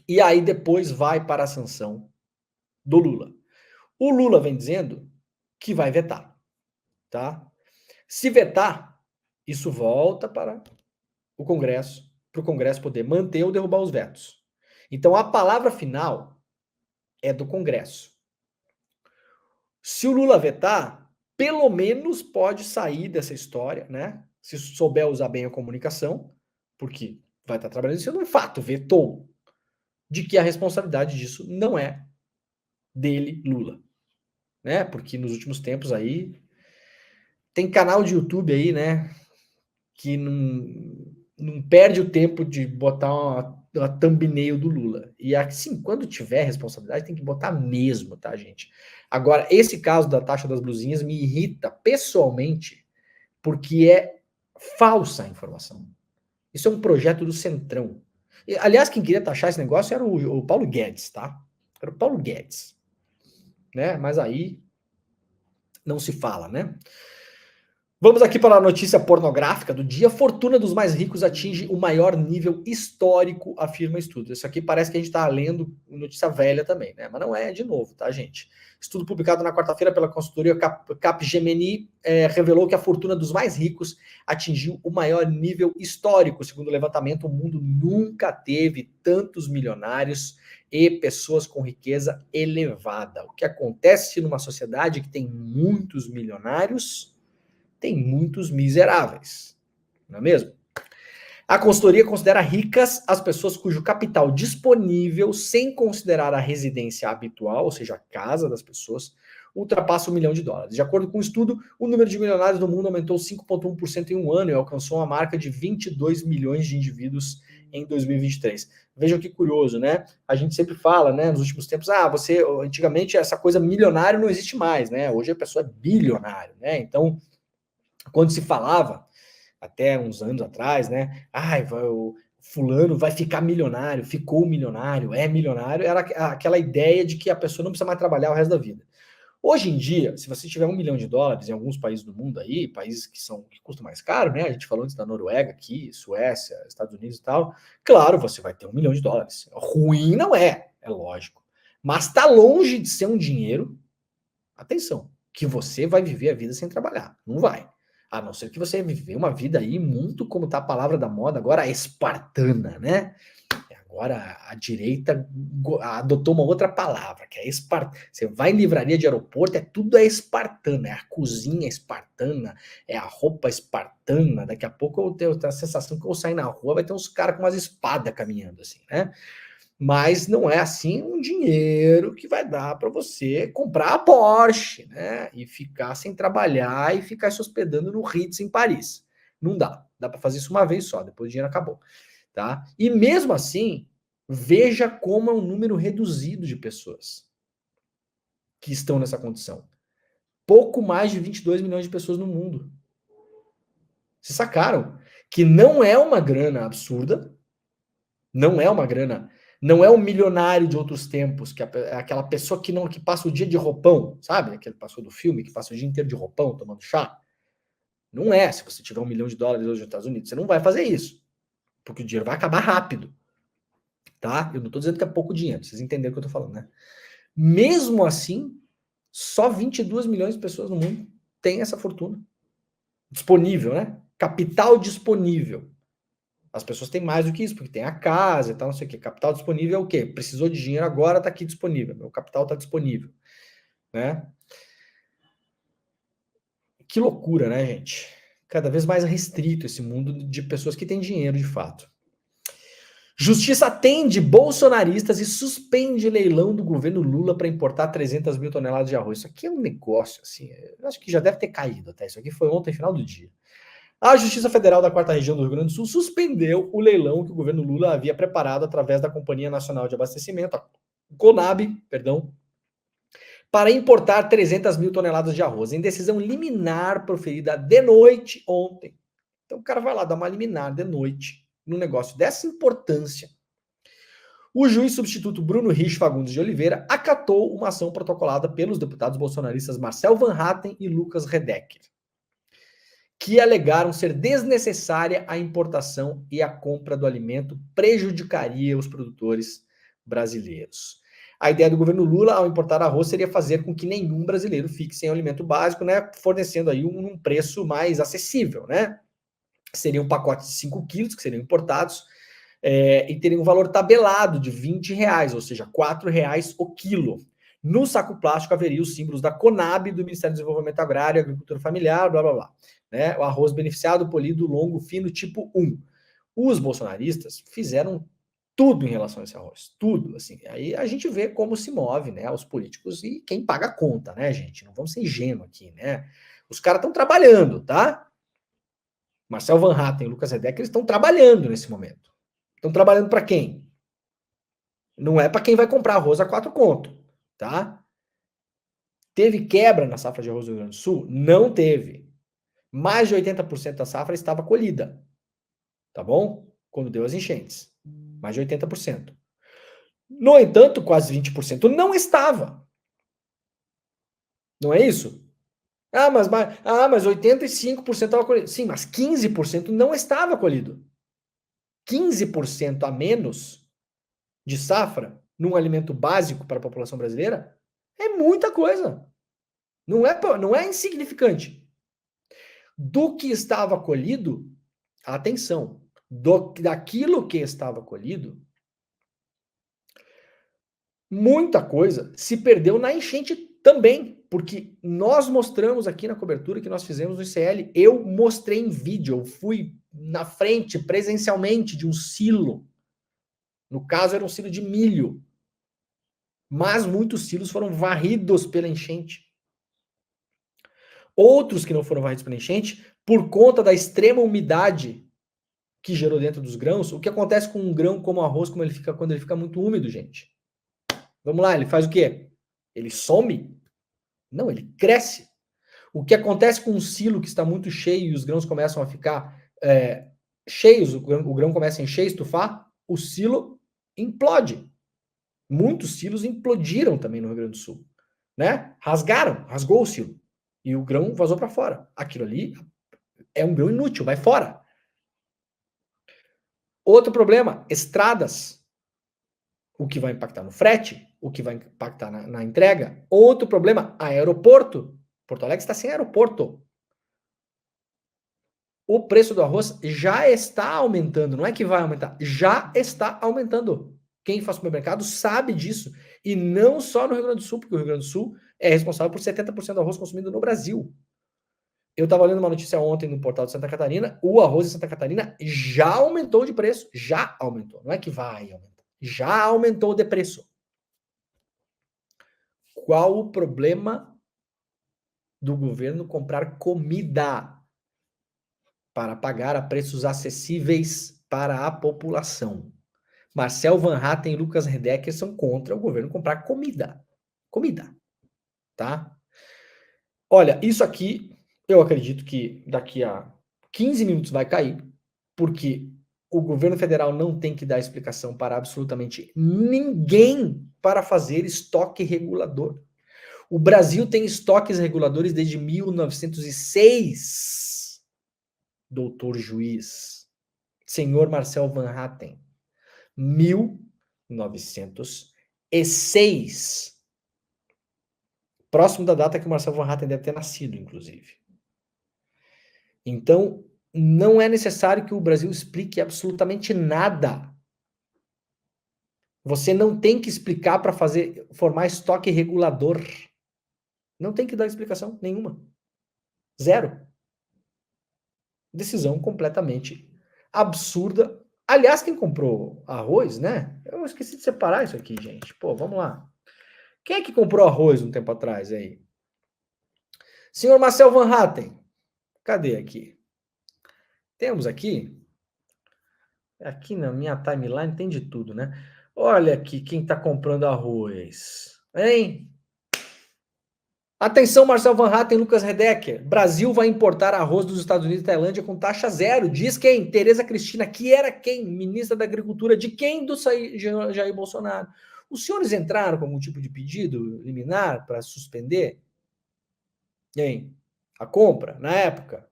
e aí depois vai para a sanção do Lula. O Lula vem dizendo que vai vetar, tá? Se vetar, isso volta para o Congresso poder manter ou derrubar os vetos. Então a palavra final é do Congresso. Se o Lula vetar, pelo menos pode sair dessa história, né? Se souber usar bem a comunicação, porque vai estar trabalhando sendo um fato, vetou, de que a responsabilidade disso não é dele, Lula, né? Porque nos últimos tempos aí tem canal de YouTube aí, né? Que não perde o tempo de botar uma thumbnail do Lula. E assim, quando tiver responsabilidade, tem que botar mesmo, tá, gente? Agora, esse caso da taxa das blusinhas me irrita pessoalmente, porque é falsa a informação. Isso é um projeto do Centrão. E, aliás, quem queria taxar esse negócio era o Paulo Guedes, tá? Era o Paulo Guedes. Né? Mas aí não se fala, né? Vamos aqui para a notícia pornográfica do dia. Fortuna dos mais ricos atinge o maior nível histórico, afirma estudo. Isso aqui parece que a gente está lendo notícia velha também, né? Mas não é de novo, tá, gente? Estudo publicado na quarta-feira pela consultoria Capgemini revelou que a fortuna dos mais ricos atingiu o maior nível histórico. Segundo o levantamento, o mundo nunca teve tantos milionários e pessoas com riqueza elevada. O que acontece numa sociedade que tem muitos milionários tem muitos miseráveis, não é mesmo? A consultoria considera ricas as pessoas cujo capital disponível, sem considerar a residência habitual, ou seja, a casa das pessoas, ultrapassa $1 milhão. De acordo com o estudo, o número de milionários no mundo aumentou 5,1% em um ano e alcançou uma marca de 22 milhões de indivíduos em 2023. Vejam que curioso, né? A gente sempre fala, né, nos últimos tempos, antigamente essa coisa milionário não existe mais, né? Hoje a pessoa é bilionário, né? Então, quando se falava, até uns anos atrás, né? O fulano vai ficar milionário, ficou milionário, é milionário, era aquela ideia de que a pessoa não precisa mais trabalhar o resto da vida. Hoje em dia, se você tiver $1 milhão em alguns países do mundo aí, países que custam mais caro, né? A gente falou antes da Noruega aqui, Suécia, Estados Unidos e tal. Claro, você vai ter $1 milhão. Ruim não é lógico. Mas está longe de ser um dinheiro, atenção, que você vai viver a vida sem trabalhar. Não vai. A não ser que você viver uma vida aí muito, como tá a palavra da moda agora, espartana, né? Agora a direita adotou uma outra palavra, que é espartana. Você vai em livraria de aeroporto, tudo é espartana, é a cozinha espartana, é a roupa espartana. Daqui a pouco eu tenho a sensação que eu vou sair na rua, vai ter uns caras com umas espadas caminhando assim, né? Mas não é assim um dinheiro que vai dar para você comprar a Porsche, né? E ficar sem trabalhar e ficar se hospedando no Ritz em Paris. Não dá. Dá para fazer isso uma vez só, depois o dinheiro acabou, tá? E mesmo assim, veja como é um número reduzido de pessoas que estão nessa condição. Pouco mais de 22 milhões de pessoas no mundo. Vocês sacaram que não é uma grana absurda, não é uma grana. Não é o milionário de outros tempos, que é aquela pessoa que passa o dia de roupão, sabe? Aquele passou do filme, que passa o dia inteiro de roupão, tomando chá. Não é. Se você tiver $1 milhão hoje nos Estados Unidos, você não vai fazer isso. Porque o dinheiro vai acabar rápido. Tá? Eu não estou dizendo que é pouco dinheiro. Vocês entenderam o que eu estou falando, né? Mesmo assim, só 22 milhões de pessoas no mundo têm essa fortuna. Disponível, né? Capital disponível. As pessoas têm mais do que isso, porque tem a casa e tal, não sei o quê. Capital disponível é o quê? Precisou de dinheiro agora, está aqui disponível. Meu capital está disponível. Né? Que loucura, né, gente? Cada vez mais restrito esse mundo de pessoas que têm dinheiro de fato. Justiça atende bolsonaristas e suspende leilão do governo Lula para importar 300 mil toneladas de arroz. Isso aqui é um negócio, assim, eu acho que já deve ter caído até. Isso aqui foi ontem, final do dia. A Justiça Federal da 4ª Região do Rio Grande do Sul suspendeu o leilão que o governo Lula havia preparado através da Companhia Nacional de Abastecimento, a CONAB, para importar 300 mil toneladas de arroz, em decisão liminar proferida de noite ontem. Então o cara vai lá dar uma liminar de noite num negócio dessa importância. O juiz substituto Bruno Rich Fagundes de Oliveira acatou uma ação protocolada pelos deputados bolsonaristas Marcel Van Hatten e Lucas Redecker, que alegaram ser desnecessária a importação e a compra do alimento prejudicaria os produtores brasileiros. A ideia do governo Lula ao importar arroz seria fazer com que nenhum brasileiro fique sem alimento básico, né, fornecendo aí um preço mais acessível, né? Seriam pacotes de 5 quilos que seriam importados e teriam um valor tabelado de R$20, ou seja, R$4 o quilo. No saco plástico haveria os símbolos da CONAB, do Ministério do Desenvolvimento Agrário e Agricultura Familiar, blá, blá, blá. Né? O arroz beneficiado, polido, longo, fino, tipo 1. Os bolsonaristas fizeram tudo em relação a esse arroz. Tudo, assim. Aí a gente vê como se move, né, os políticos e quem paga a conta, né, gente? Não vamos ser ingênuos aqui, né? Os caras estão trabalhando, tá? Marcel Van Hatten e Lucas Redecker, eles estão trabalhando nesse momento. Estão trabalhando para quem? Não é para quem vai comprar arroz a 4 conto, tá? Teve quebra na safra de arroz do Rio Grande do Sul? Não teve. Mais de 80% da safra estava colhida, tá bom? Quando deu as enchentes. Mais de 80%. No entanto, quase 20% não estava. Não é isso? Mas 85% estava colhido. Sim, mas 15% não estava colhido. 15% a menos de safra num alimento básico para a população brasileira é muita coisa. Não é insignificante. Do que estava colhido, atenção, daquilo que estava colhido, muita coisa se perdeu na enchente também, porque nós mostramos aqui na cobertura que nós fizemos no ICL, eu mostrei em vídeo, eu fui na frente presencialmente de um silo. No caso era um silo de milho, mas muitos silos foram varridos pela enchente. Outros que não foram varridos pela enchente, por conta da extrema umidade que gerou dentro dos grãos. O que acontece com um grão como o arroz, quando ele fica muito úmido, gente? Vamos lá, ele faz o quê? Ele some? Não, ele cresce. O que acontece com um silo que está muito cheio e os grãos começam a ficar cheios, o grão começa a encher, estufar, o silo implode. Muitos silos implodiram também no Rio Grande do Sul, né? Rasgou o silo. E o grão vazou para fora. Aquilo ali é um grão inútil, vai fora. Outro problema, estradas. O que vai impactar no frete, o que vai impactar na entrega. Outro problema, aeroporto. Porto Alegre está sem aeroporto. O preço do arroz já está aumentando, não é que vai aumentar, já está aumentando. Quem faz supermercado sabe disso. E não só no Rio Grande do Sul, porque o Rio Grande do Sul é responsável por 70% do arroz consumido no Brasil. Eu estava lendo uma notícia ontem no portal de Santa Catarina, o arroz em Santa Catarina já aumentou de preço. Já aumentou, não é que vai aumentar. Já aumentou de preço. Qual o problema do governo comprar comida para pagar a preços acessíveis para a população? Marcel Van Hatten e Lucas Redecker são contra o governo comprar comida. Comida. Tá? Olha, isso aqui, eu acredito que daqui a 15 minutos vai cair, porque o governo federal não tem que dar explicação para absolutamente ninguém para fazer estoque regulador. O Brasil tem estoques reguladores desde 1906, doutor juiz, senhor Marcel Van Hatten. 1906. Próximo da data que o Marcel Van Hatten deve ter nascido, inclusive. Então, não é necessário que o Brasil explique absolutamente nada. Você não tem que explicar para formar estoque regulador. Não tem que dar explicação nenhuma. Zero. Decisão completamente absurda. Aliás, quem comprou arroz, né? Eu esqueci de separar isso aqui, gente. Pô, vamos lá. Quem é que comprou arroz um tempo atrás aí? Senhor Marcel Van Hatten. Cadê aqui? Temos aqui na minha timeline tem de tudo, né? Olha aqui quem está comprando arroz, hein? Atenção, Marcel Van Hatten e Lucas Redecker. Brasil vai importar arroz dos Estados Unidos e Tailândia com taxa zero. Diz quem? Tereza Cristina, que era quem? Ministra da Agricultura de quem? Do Jair Bolsonaro. Os senhores entraram com algum tipo de pedido liminar para suspender? Hein? A compra, na época.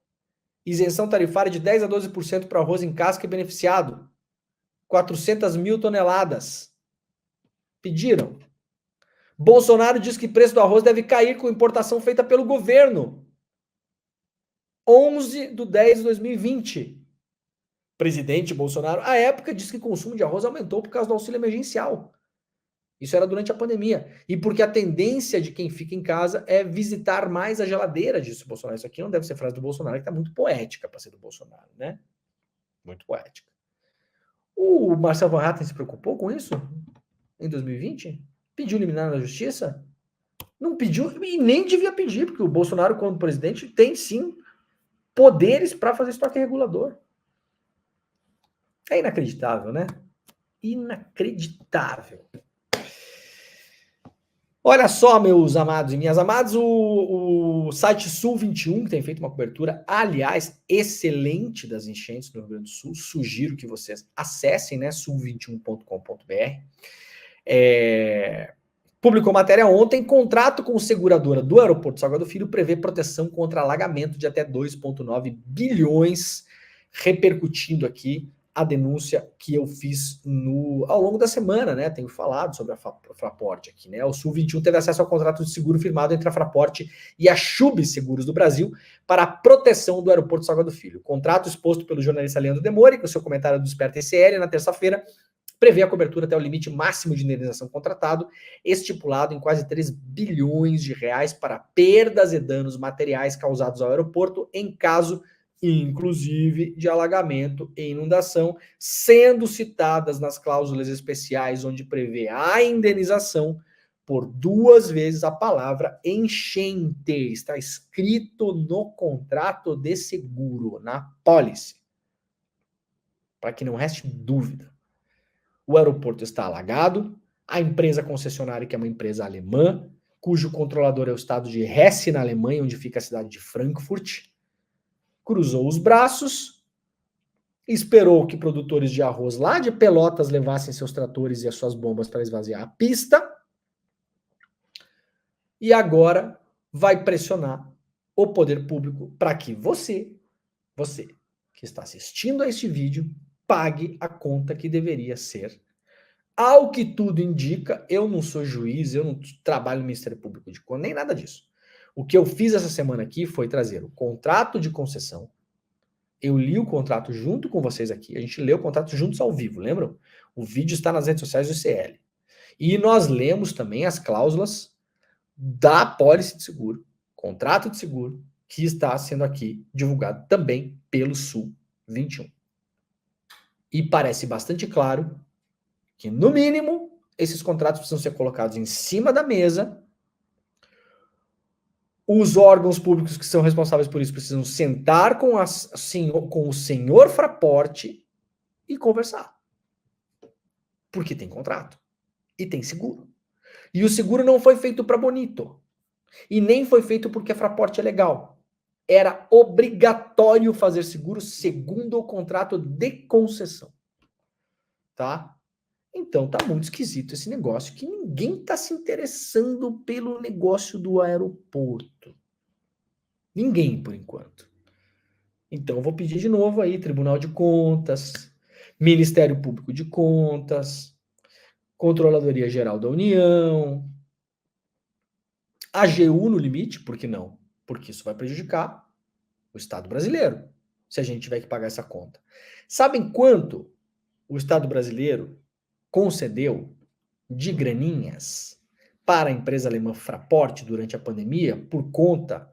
Isenção tarifária de 10% a 12% para arroz em casca e beneficiado. 400 mil toneladas. Pediram. Bolsonaro diz que o preço do arroz deve cair com importação feita pelo governo. 11/10/2020. Presidente Bolsonaro, à época, disse que o consumo de arroz aumentou por causa do auxílio emergencial. Isso era durante a pandemia. E porque a tendência de quem fica em casa é visitar mais a geladeira, disse o Bolsonaro. Isso aqui não deve ser frase do Bolsonaro, que está muito poética para ser do Bolsonaro, né? Muito poética. O Marcel Van Hatten se preocupou com isso em 2020? Pediu liminar na justiça? Não pediu e nem devia pedir, porque o Bolsonaro, como presidente, tem sim poderes para fazer estoque regulador. É inacreditável, né? Inacreditável. Olha só, meus amados e minhas amadas, o site Sul 21, que tem feito uma cobertura, aliás, excelente das enchentes no Rio Grande do Sul. Sugiro que vocês acessem, né, sul21.com.br. Publicou matéria ontem. Contrato com seguradora do Aeroporto Salgado Filho prevê proteção contra alagamento de até 2,9 bilhões, repercutindo aqui a denúncia que eu fiz ao longo da semana, né? Tenho falado sobre a Fraport aqui, né? O Sul 21 teve acesso ao contrato de seguro firmado entre a Fraport e a Chubb Seguros do Brasil para a proteção do Aeroporto Salgado Filho. O contrato exposto pelo jornalista Leandro Demore, com seu comentário do Desperta ICL na terça-feira, prevê a cobertura até o limite máximo de indenização contratado, estipulado em quase 3 bilhões de reais para perdas e danos materiais causados ao aeroporto em caso, inclusive, de alagamento e inundação, sendo citadas nas cláusulas especiais onde prevê a indenização por 2 vezes a palavra enchente. Está escrito no contrato de seguro, na pólice. Para que não reste dúvida. O aeroporto está alagado, a empresa concessionária, que é uma empresa alemã, cujo controlador é o estado de Hesse, na Alemanha, onde fica a cidade de Frankfurt, cruzou os braços, esperou que produtores de arroz lá de Pelotas levassem seus tratores e as suas bombas para esvaziar a pista, e agora vai pressionar o poder público para que você que está assistindo a este vídeo, pague a conta que deveria ser. Ao que tudo indica, eu não sou juiz, eu não trabalho no Ministério Público de Contas, nem nada disso. O que eu fiz essa semana aqui foi trazer o contrato de concessão. Eu li o contrato junto com vocês aqui, a gente leu o contrato juntos ao vivo, lembram? O vídeo está nas redes sociais do ICL. E nós lemos também as cláusulas da pólice de seguro, contrato de seguro, que está sendo aqui divulgado também pelo Sul 21. E parece bastante claro que, no mínimo, esses contratos precisam ser colocados em cima da mesa. Os órgãos públicos que são responsáveis por isso precisam sentar com o senhor Fraport e conversar. Porque tem contrato. E tem seguro. E o seguro não foi feito para bonito. E nem foi feito porque a Fraport é legal. Era obrigatório fazer seguro segundo o contrato de concessão. Tá? Então tá muito esquisito esse negócio, que ninguém tá se interessando pelo negócio do aeroporto. Ninguém, por enquanto. Então eu vou pedir de novo aí, Tribunal de Contas, Ministério Público de Contas, Controladoria Geral da União, AGU no limite, por que não? Porque isso vai prejudicar o Estado brasileiro, se a gente tiver que pagar essa conta. Sabem quanto o Estado brasileiro concedeu de graninhas para a empresa alemã Fraport durante a pandemia por conta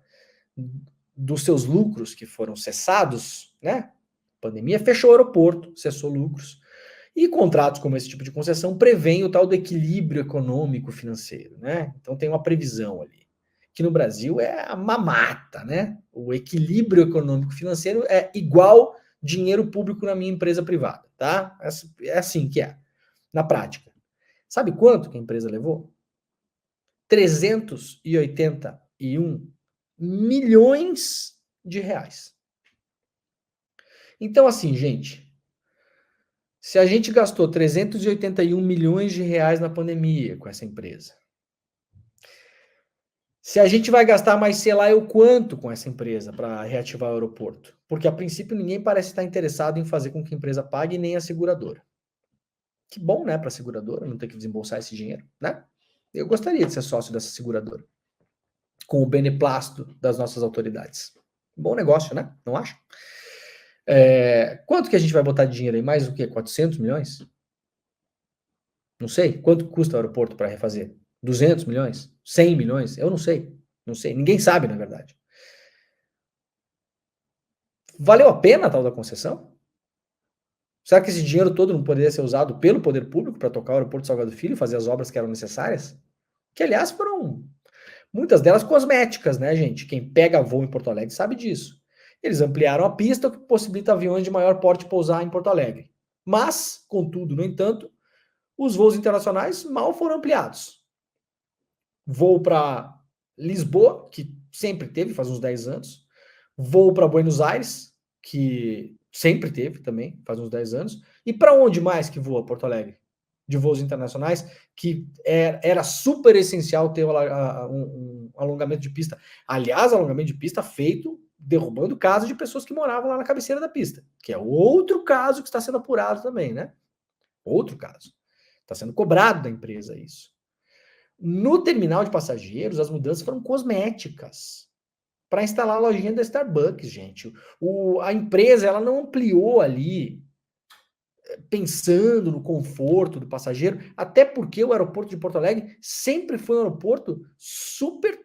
dos seus lucros que foram cessados, né? A pandemia fechou o aeroporto, cessou lucros. E contratos como esse tipo de concessão prevêem o tal do equilíbrio econômico financeiro, né? Então tem uma previsão ali. Que no Brasil é a mamata, né? O equilíbrio econômico financeiro é igual dinheiro público na minha empresa privada, tá? É assim que é, na prática. Sabe quanto que a empresa levou? 381 milhões de reais. Então, assim, gente, se a gente gastou 381 milhões de reais na pandemia com essa empresa, se a gente vai gastar mais sei lá eu quanto com essa empresa para reativar o aeroporto, porque a princípio ninguém parece estar interessado em fazer com que a empresa pague, nem a seguradora. Que bom, né, para a seguradora não ter que desembolsar esse dinheiro, né? Eu gostaria de ser sócio dessa seguradora, com o beneplácito das nossas autoridades. Bom negócio, né? Não acha? Quanto que a gente vai botar de dinheiro aí? Mais o quê? 400 milhões? Não sei. Quanto custa o aeroporto para refazer? 200 milhões? 100 milhões? Eu não sei. Não sei. Ninguém sabe, na verdade. Valeu a pena a tal da concessão? Será que esse dinheiro todo não poderia ser usado pelo poder público para tocar o aeroporto Salgado Filho e fazer as obras que eram necessárias? Que, aliás, foram muitas delas cosméticas, né, gente? Quem pega voo em Porto Alegre sabe disso. Eles ampliaram a pista, o que possibilita aviões de maior porte pousar em Porto Alegre. Mas, contudo, no entanto, os voos internacionais mal foram ampliados. Voo para Lisboa, que sempre teve, faz uns 10 anos. Voo para Buenos Aires, que sempre teve também, faz uns 10 anos. E para onde mais que voa Porto Alegre? De voos internacionais, que era super essencial ter um alongamento de pista. Aliás, alongamento de pista feito derrubando casa de pessoas que moravam lá na cabeceira da pista, que é outro caso que está sendo apurado também, né? Outro caso. Está sendo cobrado da empresa isso. No terminal de passageiros, as mudanças foram cosméticas para instalar a lojinha da Starbucks, gente. A empresa ela não ampliou ali pensando no conforto do passageiro, até porque o aeroporto de Porto Alegre sempre foi um aeroporto super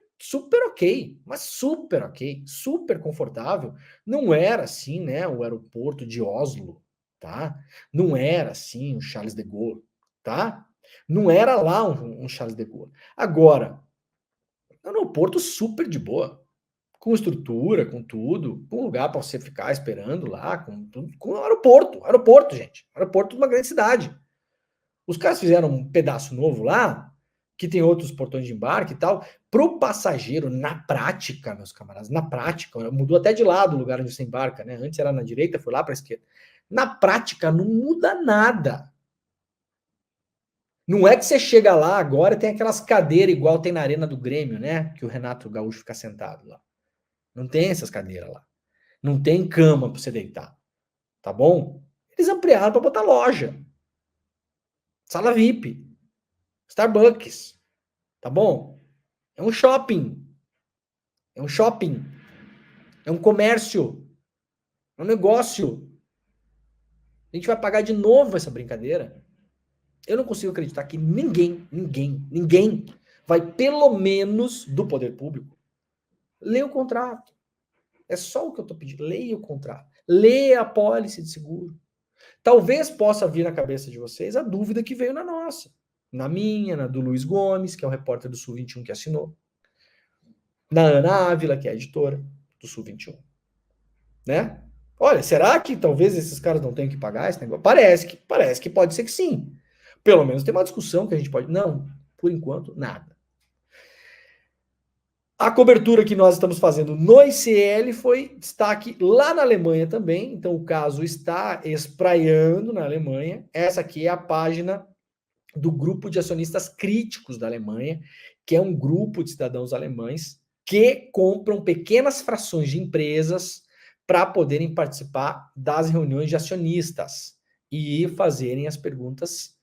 ok, mas super ok, super confortável. Não era assim, né, o aeroporto de Oslo, tá? Não era assim o Charles de Gaulle, tá? Não era lá um Charles de Gaulle. Agora, é um aeroporto super de boa, com estrutura, com tudo, com lugar para você ficar esperando lá, com tudo, com aeroporto, gente, aeroporto de uma grande cidade. Os caras fizeram um pedaço novo lá, que tem outros portões de embarque e tal, pro passageiro, na prática, meus camaradas, na prática, mudou até de lado o lugar onde você embarca, né? Antes era na direita, foi lá para a esquerda. Na prática, não muda nada. Não é que você chega lá agora e tem aquelas cadeiras igual tem na arena do Grêmio, né? Que o Renato Gaúcho fica sentado lá. Não tem essas cadeiras lá. Não tem cama para você deitar. Tá bom? Eles ampliaram para botar loja. Sala VIP. Starbucks. Tá bom? É um shopping. É um shopping. É um comércio. É um negócio. A gente vai pagar de novo essa brincadeira. Eu não consigo acreditar que ninguém vai, pelo menos do poder público, ler o contrato. É só o que eu estou pedindo. Leia o contrato. Leia a pólice de seguro. Talvez possa vir na cabeça de vocês a dúvida que veio na nossa. Na minha, na do Luiz Gomes, que é o repórter do Sul 21 que assinou. Na Ana Ávila, que é a editora do Sul 21. Né? Olha, será que talvez esses caras não tenham que pagar esse negócio? Parece que pode ser que sim. Pelo menos tem uma discussão que a gente pode... Não, por enquanto, nada. A cobertura que nós estamos fazendo no ICL foi destaque lá na Alemanha também, então o caso está espraiando na Alemanha. Essa aqui é a página do grupo de acionistas críticos da Alemanha, que é um grupo de cidadãos alemães que compram pequenas frações de empresas para poderem participar das reuniões de acionistas e fazerem as perguntas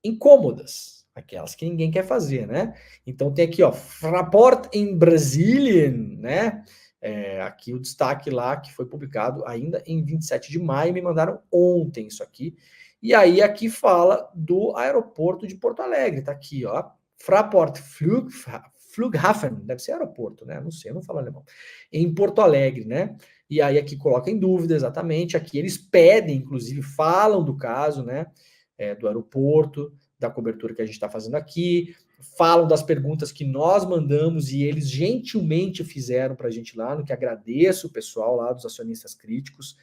incômodas. Aquelas que ninguém quer fazer, né? Então tem aqui, ó, Fraport in Brasilien, né? Aqui o destaque lá que foi publicado ainda em 27 de maio, me mandaram ontem isso aqui. E aí aqui fala do aeroporto de Porto Alegre, tá aqui, ó. Fraport Flughafen, deve ser aeroporto, né? Não sei, eu não falo alemão. Em Porto Alegre, né? E aí aqui coloca em dúvida exatamente, aqui eles pedem, inclusive, falam do caso, né? Do aeroporto, da cobertura que a gente está fazendo aqui, falam das perguntas que nós mandamos e eles gentilmente fizeram para a gente lá, no que agradeço o pessoal lá dos acionistas críticos,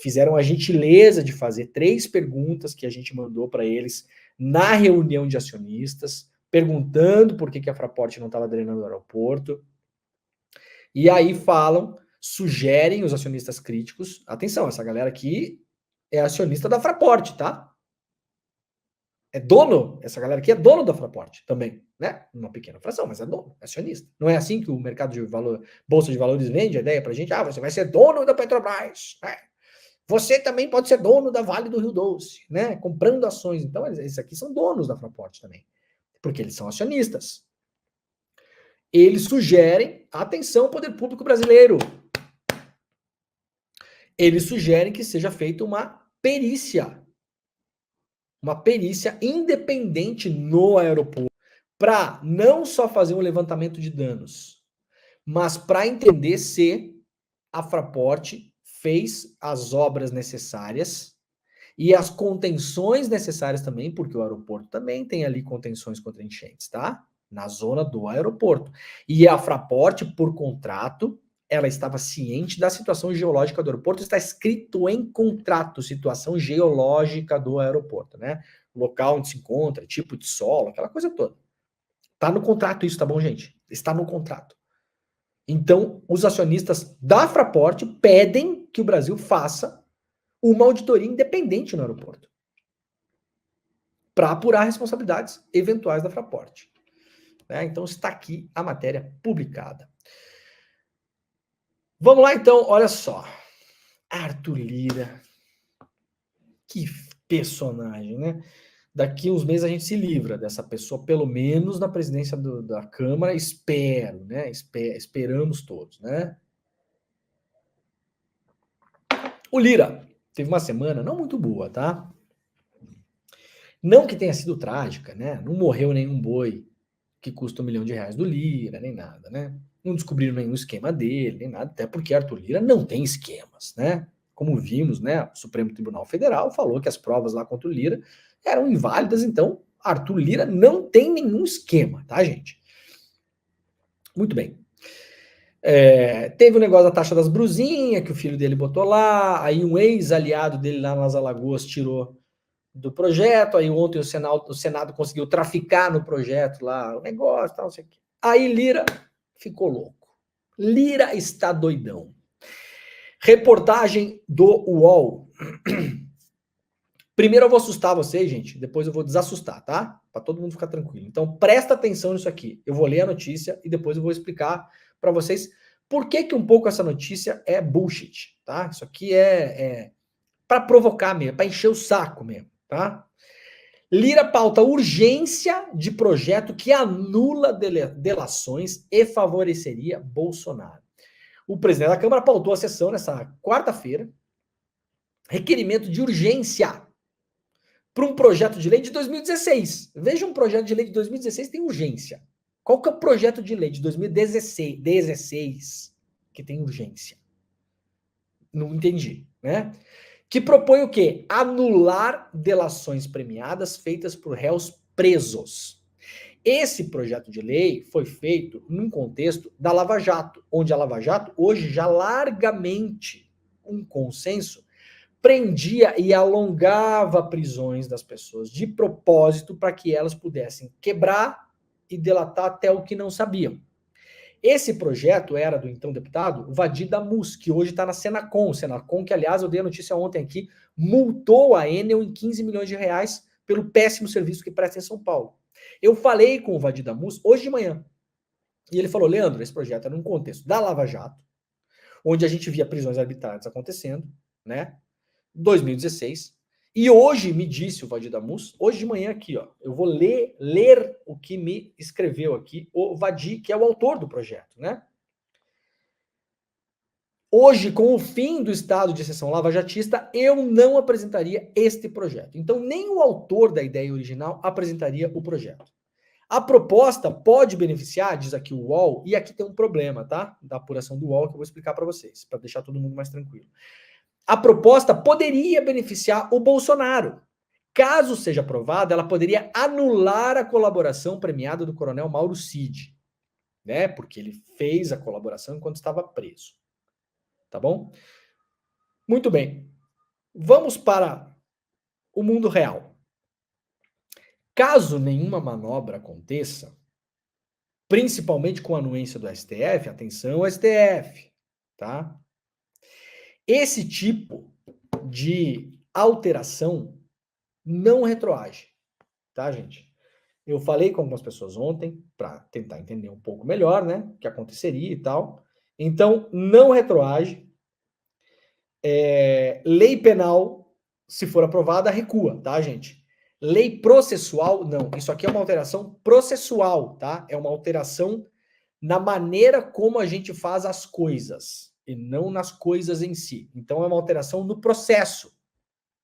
fizeram a gentileza de fazer 3 perguntas que a gente mandou para eles na reunião de acionistas, perguntando por que a Fraport não estava drenando o aeroporto. E aí sugerem os acionistas críticos, atenção, essa galera aqui é acionista da Fraport, tá? Essa galera aqui é dono da Fraport também, né? Uma pequena fração, mas é dono, é acionista. Não é assim que o mercado de bolsa de valores vende a ideia pra gente, você vai ser dono da Petrobras, né? Você também pode ser dono da Vale do Rio Doce, né? Comprando ações. Então, esses aqui são donos da Fraport também, porque eles são acionistas. Eles sugerem, atenção, poder público brasileiro, eles sugerem que seja feita uma perícia independente no aeroporto, para não só fazer um levantamento de danos, mas para entender se a Fraport fez as obras necessárias e as contenções necessárias também, porque o aeroporto também tem ali contenções contra enchentes, tá? Na zona do aeroporto. E a Fraport, por contrato, ela estava ciente da situação geológica do aeroporto, está escrito em contrato, situação geológica do aeroporto, né? Local onde se encontra, tipo de solo, aquela coisa toda. Tá no contrato isso, tá bom, gente? Está no contrato. Então, os acionistas da Fraport pedem que o Brasil faça uma auditoria independente no aeroporto para apurar responsabilidades eventuais da Fraport. Né? Então, está aqui a matéria publicada. Vamos lá, então, olha só. Arthur Lira. Que personagem, né? Daqui uns meses a gente se livra dessa pessoa, pelo menos na presidência da Câmara, espero, né? Esperamos todos, né? O Lira teve uma semana não muito boa, tá? Não que tenha sido trágica, né? Não morreu nenhum boi que custa R$1 milhão do Lira, nem nada, né? Não descobriram nenhum esquema dele, nem nada, até porque Arthur Lira não tem esquemas, né? Como vimos, né? O Supremo Tribunal Federal falou que as provas lá contra o Lira eram inválidas, então Arthur Lira não tem nenhum esquema, tá, gente? Muito bem. Teve o negócio da taxa das brusinhas, que o filho dele botou lá, aí um ex-aliado dele lá nas Alagoas tirou do projeto, aí ontem o Senado conseguiu traficar no projeto lá o negócio, tal, não sei o quê. Aí Lira ficou louco. Lira está doidão. Reportagem do UOL. Primeiro eu vou assustar vocês, gente, depois eu vou desassustar, tá? Para todo mundo ficar tranquilo. Então presta atenção nisso aqui. Eu vou ler a notícia e depois eu vou explicar para vocês por que um pouco essa notícia é bullshit, tá? Isso aqui é para provocar mesmo, para encher o saco mesmo, tá? Lira pauta urgência de projeto que anula delações e favoreceria Bolsonaro. O presidente da Câmara pautou a sessão nessa quarta-feira, requerimento de urgência para um projeto de lei de 2016. Veja, um projeto de lei de 2016 tem urgência. Qual que é o projeto de lei de 2016 que tem urgência? Não entendi, né? Que propõe o quê? Anular delações premiadas feitas por réus presos. Esse projeto de lei foi feito num contexto da Lava Jato, onde a Lava Jato, hoje já largamente um consenso, prendia e alongava prisões das pessoas de propósito para que elas pudessem quebrar e delatar até o que não sabiam. Esse projeto era do então deputado Vadir Damus, que hoje está na Senacom. O Senacom, que aliás eu dei a notícia ontem aqui, multou a Enel em 15 milhões de reais pelo péssimo serviço que presta em São Paulo. Eu falei com o Vadir Damus hoje de manhã. E ele falou, Leandro, esse projeto era num contexto da Lava Jato, onde a gente via prisões arbitrárias acontecendo, né? 2016. E hoje me disse o Vadir Damus, hoje de manhã aqui, ó, eu vou ler o que me escreveu aqui o Vadir, que é o autor do projeto, né? Hoje, com o fim do estado de exceção lavajatista, eu não apresentaria este projeto. Então, nem o autor da ideia original apresentaria o projeto. A proposta pode beneficiar, diz aqui o UOL, e aqui tem um problema, tá? Da apuração do UOL que eu vou explicar para vocês, para deixar todo mundo mais tranquilo. A proposta poderia beneficiar o Bolsonaro, Caso seja aprovada, ela poderia anular a colaboração premiada do coronel Mauro Cid, né? Porque ele fez a colaboração enquanto estava preso. Tá bom? Muito bem. Vamos para o mundo real. Caso nenhuma manobra aconteça, principalmente com a anuência do STF, atenção STF, tá? Esse tipo de alteração não retroage, tá, gente? Eu falei com algumas pessoas ontem para tentar entender um pouco melhor, né, o que aconteceria e tal. Então, não retroage. Lei penal, se for aprovada, recua, tá, gente? Lei processual, não. Isso aqui é uma alteração processual, tá? É uma alteração na maneira como a gente faz as coisas e não nas coisas em si. Então, é uma alteração no processo,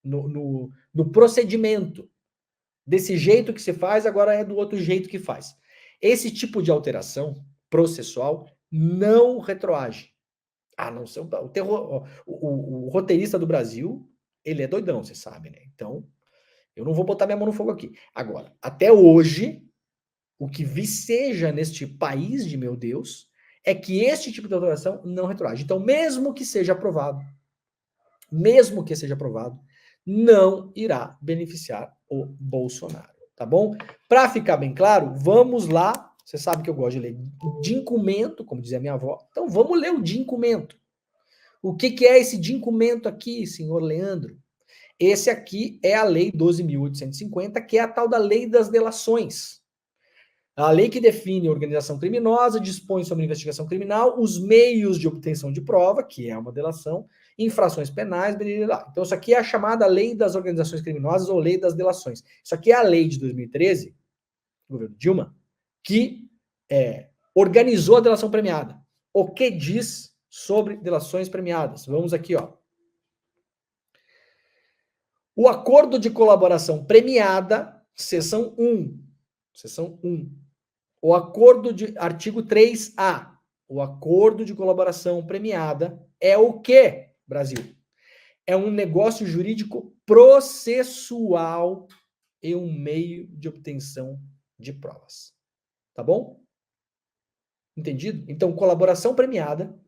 no procedimento. Desse jeito que se faz, agora é do outro jeito que faz. Esse tipo de alteração processual não retroage. Ah, não sei, o roteirista do Brasil, ele é doidão, você sabe, né? Então, eu não vou botar minha mão no fogo aqui. Agora, até hoje, o que viceja neste país de meu Deus é que este tipo de alteração não retroage. Então, mesmo que seja aprovado, não irá beneficiar o Bolsonaro, tá bom? Para ficar bem claro, vamos lá. Você sabe que eu gosto de ler dincumento, como dizia minha avó. Então vamos ler o dincumento. O que é esse dincumento aqui, senhor Leandro? Esse aqui é a Lei 12.850, que é a tal da Lei das Delações. A lei que define a organização criminosa, dispõe sobre a investigação criminal, os meios de obtenção de prova, que é uma delação, infrações penais, blá, blá, blá. Então isso aqui é a chamada Lei das Organizações Criminosas ou Lei das Delações. Isso aqui é a lei de 2013, do governo Dilma, que organizou a delação premiada. O que diz sobre delações premiadas? Vamos aqui, ó. O acordo de colaboração premiada, seção 1. Seção 1. O acordo de artigo 3A. O acordo de colaboração premiada é o quê, Brasil? É um negócio jurídico processual e um meio de obtenção de provas. Tá bom? Entendido? Então, colaboração premiada,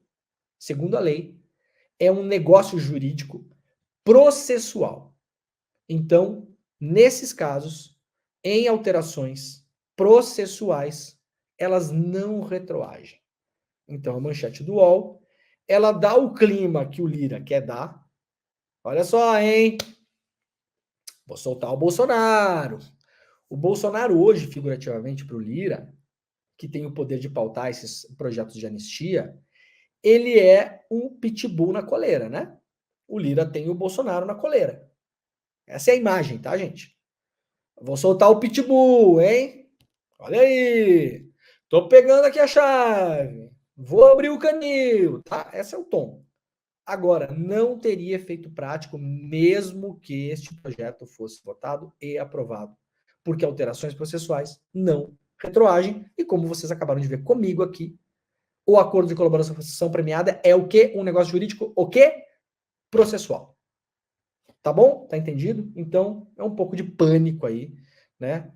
segundo a lei, é um negócio jurídico processual. Então, nesses casos, em alterações processuais, elas não retroagem. Então, a manchete do UOL, ela dá o clima que o Lira quer dar. Olha só, hein? Vou soltar o Bolsonaro. O Bolsonaro hoje, figurativamente, para o Lira, que tem o poder de pautar esses projetos de anistia, ele é um pitbull na coleira, né? O Lira tem o Bolsonaro na coleira. Essa é a imagem, tá, gente? Vou soltar o pitbull, hein? Olha aí. Tô pegando aqui a chave. Vou abrir o canil, tá? Esse é o tom. Agora, não teria efeito prático mesmo que este projeto fosse votado e aprovado, porque alterações processuais não retroagem, e como vocês acabaram de ver comigo aqui, o acordo de colaboração premiada é o quê? Um negócio jurídico, o quê? Processual. Tá bom? Tá entendido? Então, é um pouco de pânico aí, né,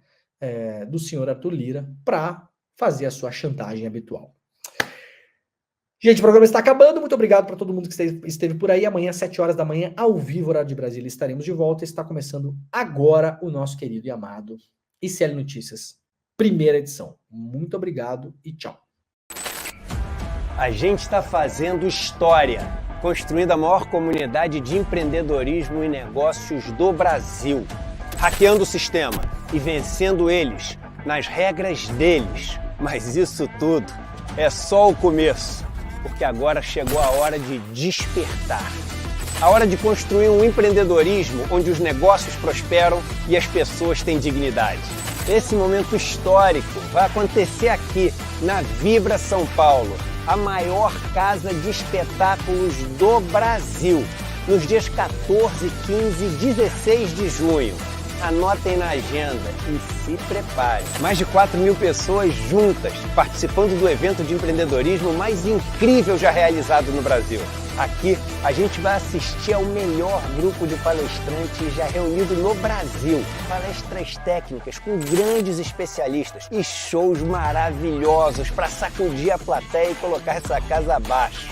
do senhor Arthur Lira para fazer a sua chantagem habitual. Gente, o programa está acabando. Muito obrigado para todo mundo que esteve por aí. Amanhã, às 7 horas da manhã, ao vivo, horário de Brasília, estaremos de volta. Está começando agora o nosso querido e amado ICL Notícias, primeira edição. Muito obrigado e tchau. A gente está fazendo história, construindo a maior comunidade de empreendedorismo e negócios do Brasil, hackeando o sistema e vencendo eles nas regras deles. Mas isso tudo é só o começo, porque agora chegou a hora de despertar. A hora de construir um empreendedorismo onde os negócios prosperam e as pessoas têm dignidade. Esse momento histórico vai acontecer aqui, na Vibra São Paulo, a maior casa de espetáculos do Brasil, nos dias 14, 15 e 16 de junho. Anotem na agenda e se preparem. Mais de 4.000 pessoas juntas, participando do evento de empreendedorismo mais incrível já realizado no Brasil. Aqui, a gente vai assistir ao melhor grupo de palestrantes já reunido no Brasil. Palestras técnicas com grandes especialistas e shows maravilhosos para sacudir a plateia e colocar essa casa abaixo.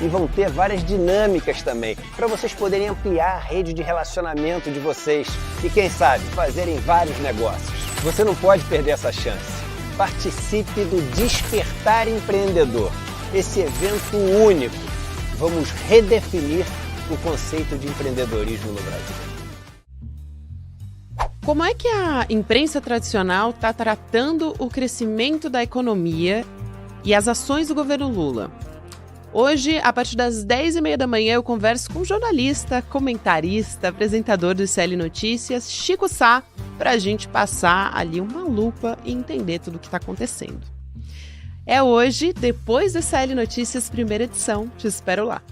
E vão ter várias dinâmicas também, para vocês poderem ampliar a rede de relacionamento de vocês e, quem sabe, fazerem vários negócios. Você não pode perder essa chance. Participe do Despertar Empreendedor, esse evento único. Vamos redefinir o conceito de empreendedorismo no Brasil. Como é que a imprensa tradicional está tratando o crescimento da economia e as ações do governo Lula? Hoje, a partir das 10h30 da manhã, eu converso com o jornalista, comentarista, apresentador do ICL Notícias, Chico Sá, para a gente passar ali uma lupa e entender tudo o que está acontecendo. É hoje, depois do ICL Notícias, primeira edição. Te espero lá.